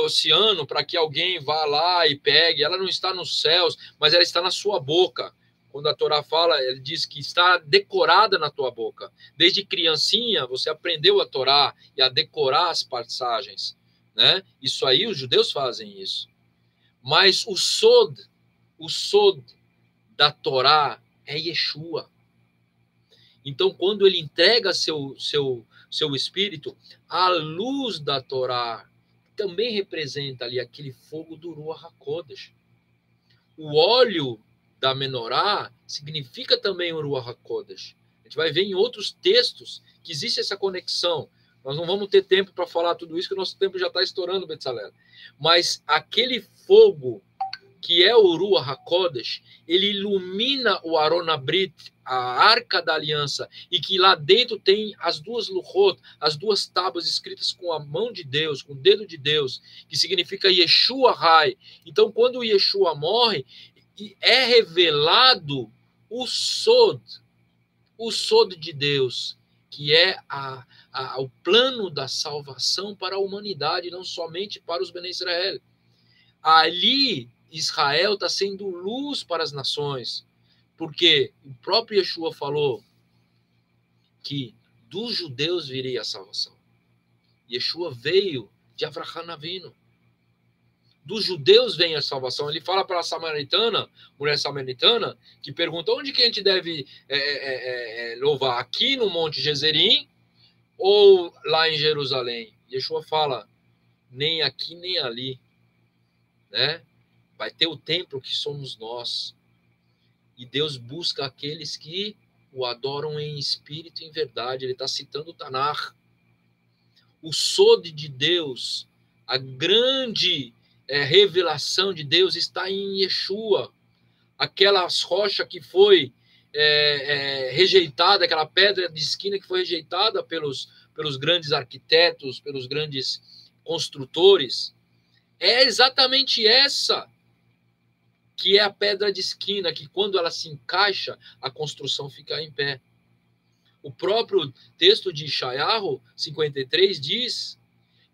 oceano para que alguém vá lá e pegue. Ela não está nos céus, mas ela está na sua boca. Quando a Torá fala, ele diz que está decorada na tua boca. Desde criancinha, você aprendeu a Torá e a decorar as passagens, né? Isso aí, os judeus fazem isso. Mas o sod da Torá é Yeshua. Então, quando ele entrega seu espírito, a luz da Torá também representa ali aquele fogo do Ruach HaKodesh. o óleo da menorá significa também o Ruach HaKodesh. A gente vai ver em outros textos que existe essa conexão. Nós não vamos ter tempo para falar tudo isso, que o nosso tempo já está estourando, Betzalel. Mas aquele fogo que é o Ruach HaKodesh, ele ilumina o Aron Abrit, a Arca da Aliança, e que lá dentro tem as duas Luchot, as duas tábuas escritas com a mão de Deus, com o dedo de Deus, que significa Yeshua Rai. Então, quando o Yeshua morre, é revelado o Sod de Deus, que é o plano da salvação para a humanidade, não somente para os Bnei Israel. Ali, Israel está sendo luz para as nações, porque o próprio Yeshua falou que dos judeus viria a salvação. Yeshua veio de Avraham Avinu. Dos judeus vem a salvação. Ele fala para a samaritana, mulher samaritana, que pergunta onde que a gente deve louvar, aqui no Monte Gezerim ou lá em Jerusalém? Yeshua fala, nem aqui nem ali, né? Vai ter o templo que somos nós. E Deus busca aqueles que o adoram em espírito e em verdade. Ele está citando o Tanakh. O Sod de Deus, a grande revelação de Deus está em Yeshua. Aquela rocha que foi rejeitada, aquela pedra de esquina que foi rejeitada pelos grandes arquitetos, pelos grandes construtores, é exatamente essa que é a pedra de esquina, que quando ela se encaixa, a construção fica em pé. O próprio texto de Ishayahu 53 diz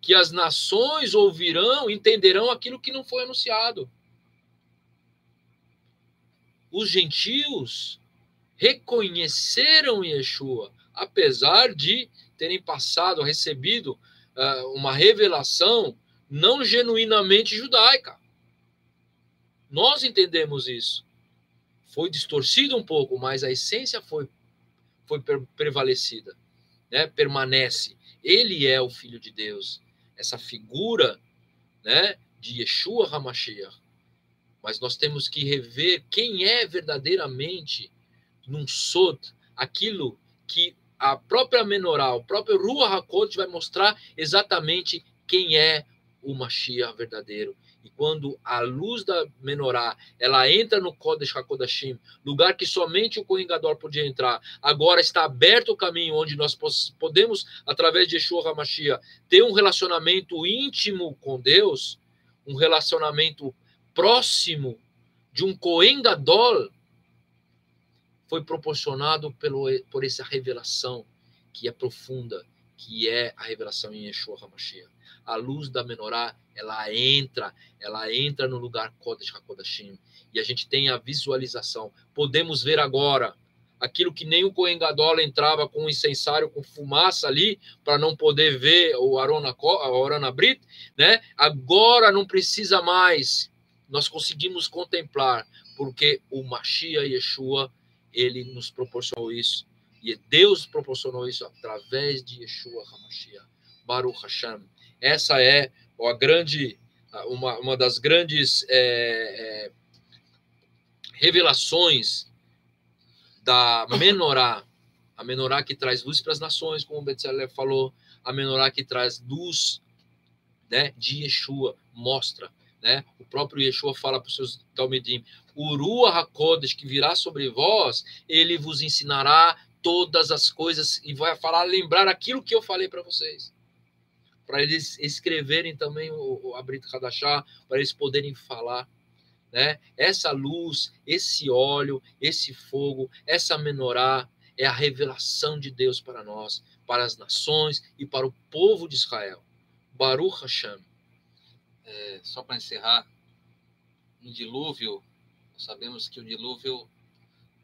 que as nações ouvirão, entenderão aquilo que não foi anunciado. Os gentios reconheceram Yeshua, apesar de terem recebido uma revelação não genuinamente judaica. Nós entendemos isso. Foi distorcido um pouco, mas a essência foi prevalecida, né? Permanece. Ele é o Filho de Deus. Essa figura, né, de Yeshua HaMashiach. Mas nós temos que rever quem é verdadeiramente num Sod, aquilo que a própria Menorá, o próprio Ruach HaKodesh vai mostrar exatamente quem é o Mashiach verdadeiro. E quando a luz da Menorá, ela entra no Kodesh HaKodashim, lugar que somente o Kohen Gadol podia entrar, agora está aberto o caminho onde nós podemos, através de Yeshua HaMashiach, ter um relacionamento íntimo com Deus, um relacionamento próximo de um Kohen Gadol, foi proporcionado por essa revelação que é profunda, que é a revelação em Yeshua HaMashiach. A luz da Menorá, ela entra no lugar Kodesh HaKodashim, e a gente tem a visualização. Podemos ver agora aquilo que nem o Kohen Gadol entrava com um incensário, com fumaça ali, para não poder ver o Aron Abrit, né? Agora não precisa mais. Nós conseguimos contemplar, porque o Mashiach Yeshua, ele nos proporcionou isso. E Deus proporcionou isso através de Yeshua HaMashiach. Baruch Hashem. Essa é uma das grandes revelações da Menorá. A Menorá que traz luz para as nações, como o Betzalel falou. A Menorá que traz luz, né, de Yeshua, mostra. Né? O próprio Yeshua fala para os seus Talmidim, o Ruach HaKodesh que virá sobre vós, ele vos ensinará todas as coisas e vai lembrar aquilo que eu falei para vocês. Para eles escreverem também o Abrit Hadashah, para eles poderem falar. Né? Essa luz, esse óleo, esse fogo, essa menorá é a revelação de Deus para nós, para as nações e para o povo de Israel. Baruch Hashem. Só para encerrar, no dilúvio, nós sabemos que o dilúvio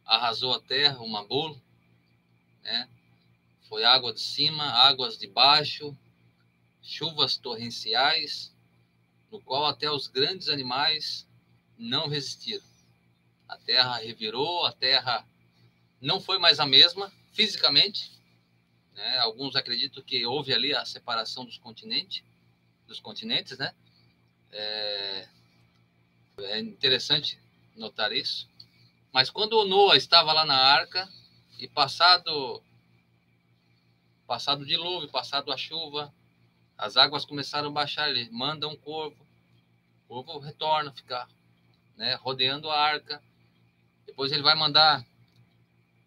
arrasou a terra, o Mabul, né? Foi água de cima, águas de baixo, chuvas torrenciais, no qual até os grandes animais não resistiram. A terra revirou, a terra não foi mais a mesma fisicamente, né? Alguns acreditam que houve ali a separação dos continentes, né? É interessante notar isso. Mas quando o Noa estava lá na arca, e passado o dilúvio, passado a chuva, as águas começaram a baixar, ele manda um corvo, o corvo retorna, fica, né, rodeando a arca. Depois ele vai mandar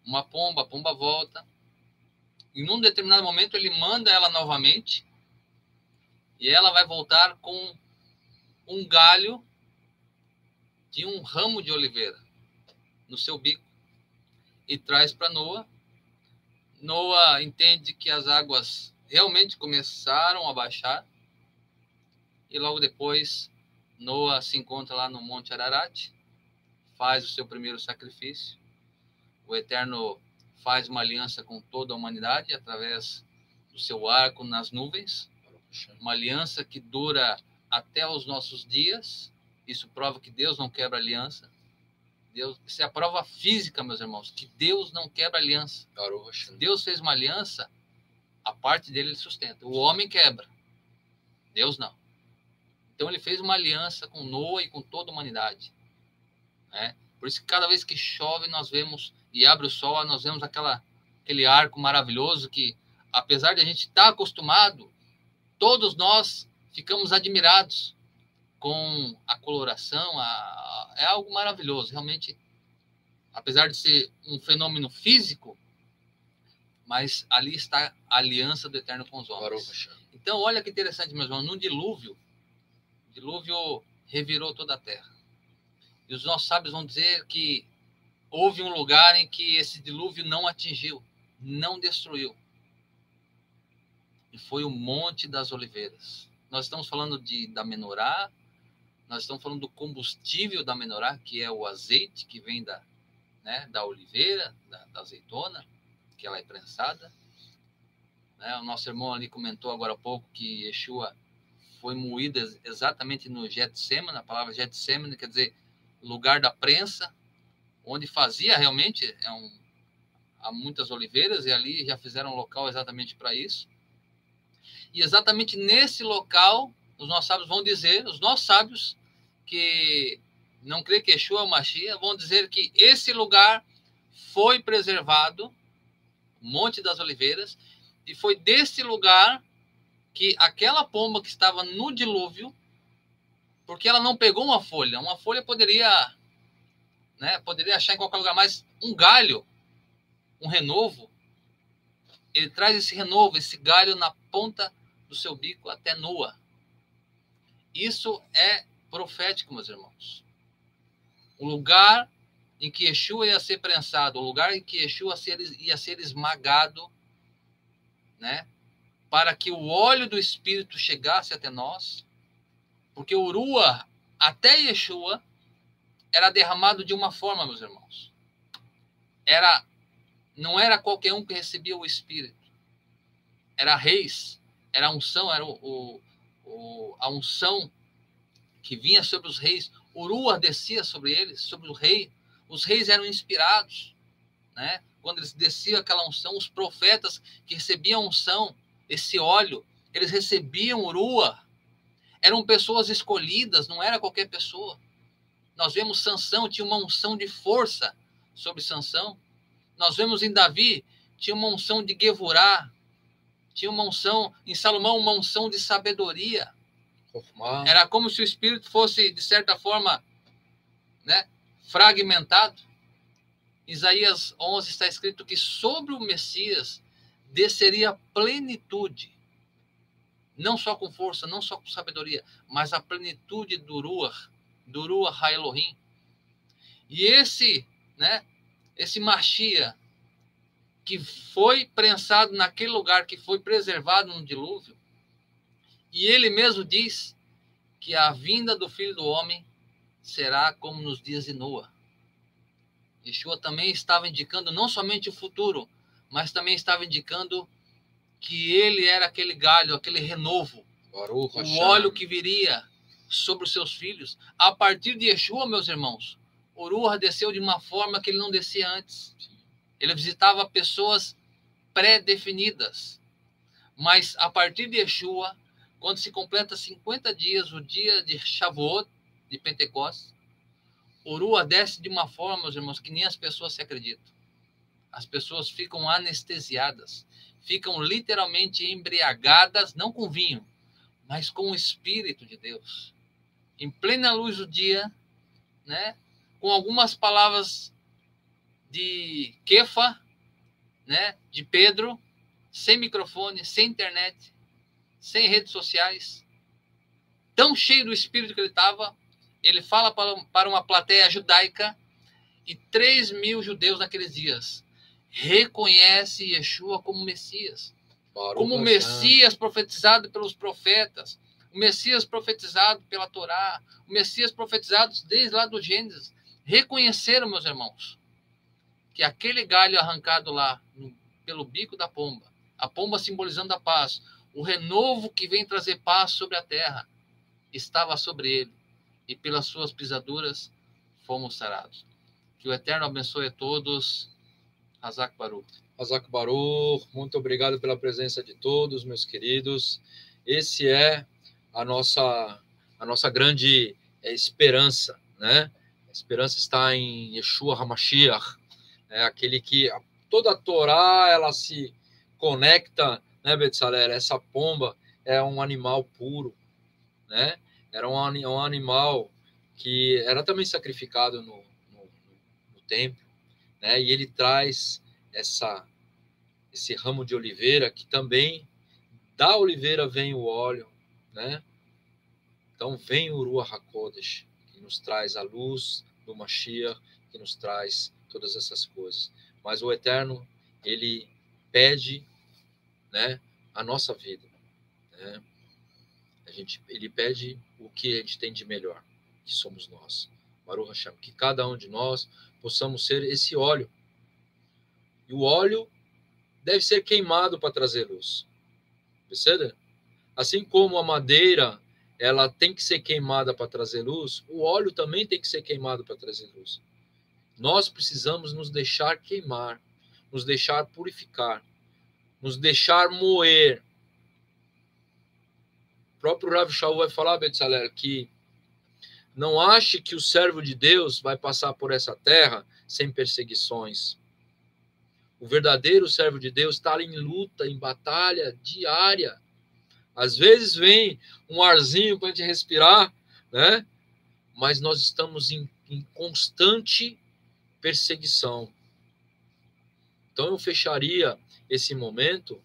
uma pomba, a pomba volta. E num determinado momento ele manda ela novamente, e ela vai voltar com um galho de um ramo de oliveira no seu bico e traz para Noa. Noa entende que as águas realmente começaram a baixar, e logo depois Noa se encontra lá no Monte Ararat, faz o seu primeiro sacrifício. O Eterno faz uma aliança com toda a humanidade através do seu arco nas nuvens, uma aliança que dura até os nossos dias. Isso prova que Deus não quebra aliança. Isso é a prova física, meus irmãos, que Deus não quebra aliança. Deus fez uma aliança, a parte dele ele sustenta. O homem quebra, Deus não. Então ele fez uma aliança com Noa e com toda a humanidade, né? Por isso que cada vez que chove nós vemos, e abre o sol, nós vemos aquele arco maravilhoso que, apesar de a gente estar acostumado, todos nós ficamos admirados com a coloração. É algo maravilhoso, realmente, apesar de ser um fenômeno físico, mas ali está a aliança do Eterno com os homens. Então, olha que interessante, meus irmãos, no dilúvio, o dilúvio revirou toda a terra. E os nossos sábios vão dizer que houve um lugar em que esse dilúvio não atingiu, não destruiu. E foi o Monte das Oliveiras. Nós estamos falando da menorá, nós estamos falando do combustível da menorá, que é o azeite que vem da oliveira, da azeitona, que ela é prensada. Né? O nosso irmão ali comentou agora há pouco que Yeshua foi moído exatamente no Getsemane. A palavra Getsemane quer dizer lugar da prensa, onde fazia realmente, há muitas oliveiras, e ali já fizeram um local exatamente para isso. E exatamente nesse local, os nossos sábios vão dizer, os nossos sábios que não creem que Yeshua é o Mashiach, vão dizer que esse lugar foi preservado, Monte das Oliveiras, e foi desse lugar que aquela pomba que estava no dilúvio, porque ela não pegou uma folha poderia achar em qualquer lugar, mas um galho, um renovo, ele traz esse renovo, esse galho na ponta do seu bico até Noa. Isso é profético, meus irmãos. O lugar em que Yeshua ia ser prensado, o lugar em que Yeshua ia ser esmagado, né, para que o óleo do Espírito chegasse até nós, porque o Ruach, até Yeshua, era derramado de uma forma, meus irmãos. Não era qualquer um que recebia o Espírito. Era reis, era a unção, era a unção que vinha sobre os reis. O Ruach descia sobre eles, sobre o rei. Os reis eram inspirados, né? Quando eles desciam aquela unção, os profetas que recebiam a unção, esse óleo, eles recebiam o Ruach. Eram pessoas escolhidas, não era qualquer pessoa. Nós vemos Sansão, tinha uma unção de força sobre Sansão. Nós vemos em Davi, tinha uma unção de Gevurá. Tinha uma unção, em Salomão, uma unção de sabedoria. Era como se o Espírito fosse, de certa forma, né, fragmentado. Isaías 11 está escrito que sobre o Messias desceria a plenitude. Não só com força, não só com sabedoria, mas a plenitude do Ruach HaElohim. E esse Mashiach, que foi prensado naquele lugar, que foi preservado no dilúvio, e ele mesmo diz que a vinda do Filho do Homem será como nos dias de Noa. Yeshua também estava indicando não somente o futuro, mas também estava indicando que ele era aquele galho, aquele renovo, o óleo que viria sobre os seus filhos. A partir de Yeshua, meus irmãos, o Ruach desceu de uma forma que ele não descia antes. Ele visitava pessoas pré-definidas. Mas a partir de Yeshua, quando se completa 50 dias, o dia de Shavuot, de Pentecostes, O Rua desce de uma forma, meus irmãos, que nem as pessoas se acreditam. As pessoas ficam anestesiadas, ficam literalmente embriagadas, não com vinho, mas com o Espírito de Deus. Em plena luz do dia, né? Com algumas palavras de Kefa, né? De Pedro, sem microfone, sem internet, sem redes sociais, tão cheio do Espírito que ele estava, ele fala para uma plateia judaica e 3.000 judeus naqueles dias reconhecem Yeshua como Messias, como o Messias profetizado pelos profetas, o Messias profetizado pela Torá, o Messias profetizado desde lá do Gênesis. Reconheceram, meus irmãos, que aquele galho arrancado lá pelo bico da pomba, a pomba simbolizando a paz, o renovo que vem trazer paz sobre a terra, estava sobre ele, e pelas suas pisaduras fomos sarados. Que o Eterno abençoe a todos. Hazak Baruch. Hazak Baruch, muito obrigado pela presença de todos, meus queridos. Esse é a nossa grande esperança, né? A esperança está em Yeshua HaMashiach, aquele que toda a Torá ela se conecta, né, Betzalel? Essa pomba é um animal puro, né? Era um animal que era também sacrificado no templo, né? E ele traz esse ramo de oliveira, que também da oliveira vem o óleo, né? Então vem o Ruach HaKodesh, que nos traz a luz do Mashiach, que nos traz todas essas coisas. Mas o Eterno, ele pede, né, a nossa vida, né? Ele pede o que a gente tem de melhor, que somos nós. Baruch Hashem, que cada um de nós possamos ser esse óleo. E o óleo deve ser queimado para trazer luz. Percebe? Assim como a madeira, ela tem que ser queimada para trazer luz, o óleo também tem que ser queimado para trazer luz. Nós precisamos nos deixar queimar, nos deixar purificar, nos deixar moer. O próprio Rav Shaul vai falar, Betzalel, que não ache que o servo de Deus vai passar por essa terra sem perseguições. O verdadeiro servo de Deus está em luta, em batalha diária. Às vezes vem um arzinho para a gente respirar, né? Mas nós estamos em constante perseguição. Então eu fecharia esse momento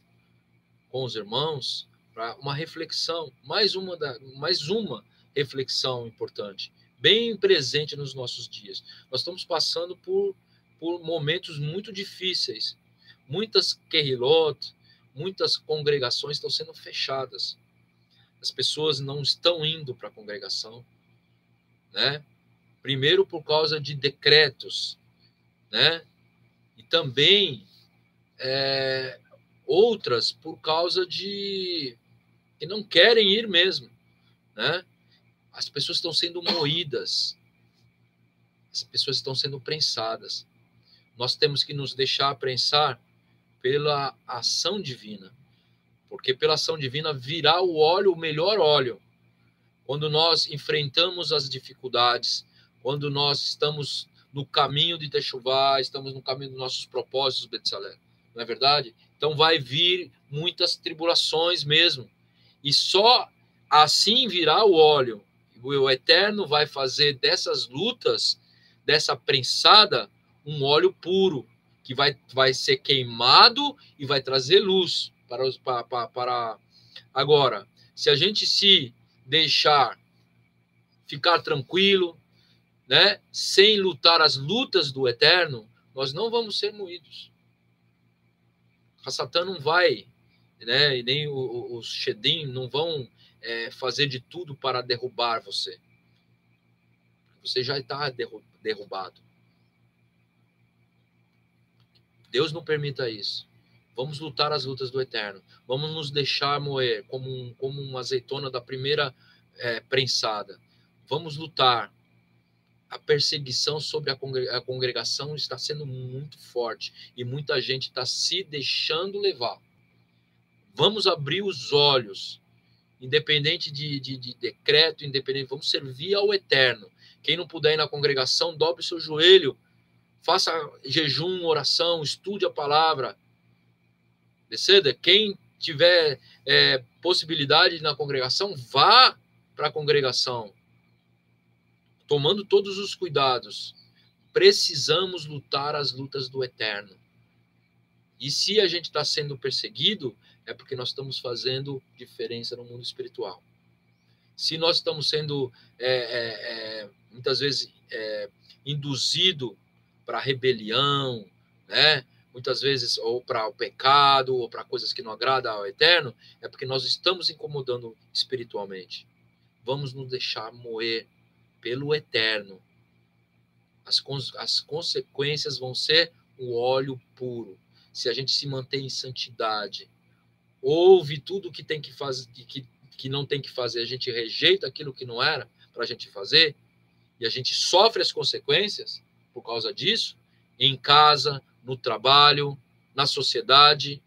com os irmãos para uma reflexão, mais uma reflexão importante, bem presente nos nossos dias. Nós estamos passando por momentos muito difíceis. Muitas querrilot, muitas congregações estão sendo fechadas. As pessoas não estão indo para a congregação, né? Primeiro por causa de decretos, né? E também outras por causa de que não querem ir mesmo, né? As pessoas estão sendo moídas, as pessoas estão sendo prensadas. Nós temos que nos deixar prensar pela ação divina, porque pela ação divina virá o óleo, o melhor óleo. Quando nós enfrentamos as dificuldades, quando nós estamos no caminho de Teshuvá, estamos no caminho dos nossos propósitos, Betzalel, não é verdade? Então vai vir muitas tribulações mesmo, e só assim virá o óleo. O Eterno vai fazer dessas lutas, dessa prensada, um óleo puro, que vai ser queimado e vai trazer luz para... Agora, se a gente se deixar ficar tranquilo, né, sem lutar as lutas do Eterno, nós não vamos ser moídos. A Satã não vai, né, e nem os Shedim não vão fazer de tudo para derrubar você. Você já está derrubado. Deus não permita isso. Vamos lutar as lutas do Eterno. Vamos nos deixar moer como uma azeitona da primeira prensada. Vamos lutar. A perseguição sobre a congregação está sendo muito forte e muita gente está se deixando levar. Vamos abrir os olhos independente de decreto, independente, vamos servir ao Eterno. Quem não puder ir na congregação, dobre o seu joelho, faça jejum, oração, estude a palavra. Decida, quem tiver possibilidade de ir na congregação, vá para a congregação, tomando todos os cuidados. Precisamos lutar as lutas do Eterno. E se a gente está sendo perseguido, é porque nós estamos fazendo diferença no mundo espiritual. Se nós estamos sendo, muitas vezes, induzido para rebelião, né? Muitas vezes, ou para o pecado, ou para coisas que não agradam ao Eterno, é porque nós estamos incomodando espiritualmente. Vamos nos deixar moer pelo Eterno. As consequências vão ser o óleo puro. Se a gente se mantém em santidade, ouve tudo que tem que fazer, que não tem que fazer, a gente rejeita aquilo que não era para a gente fazer, e a gente sofre as consequências por causa disso, em casa, no trabalho, na sociedade.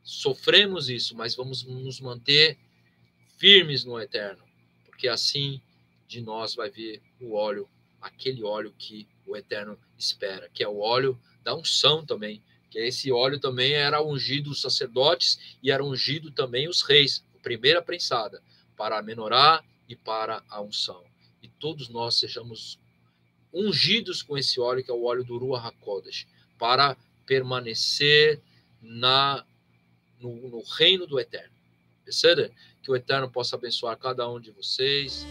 Sofremos isso, mas vamos nos manter firmes no Eterno, porque assim de nós vai vir o óleo, aquele óleo que o Eterno espera, que é o óleo da unção também, que esse óleo também era ungido os sacerdotes e era ungido também os reis, a primeira prensada, para a menorá e para a unção. E todos nós sejamos ungidos com esse óleo, que é o óleo do Ruach HaKodesh, para permanecer no reino do Eterno. Percebe? Que o Eterno possa abençoar cada um de vocês.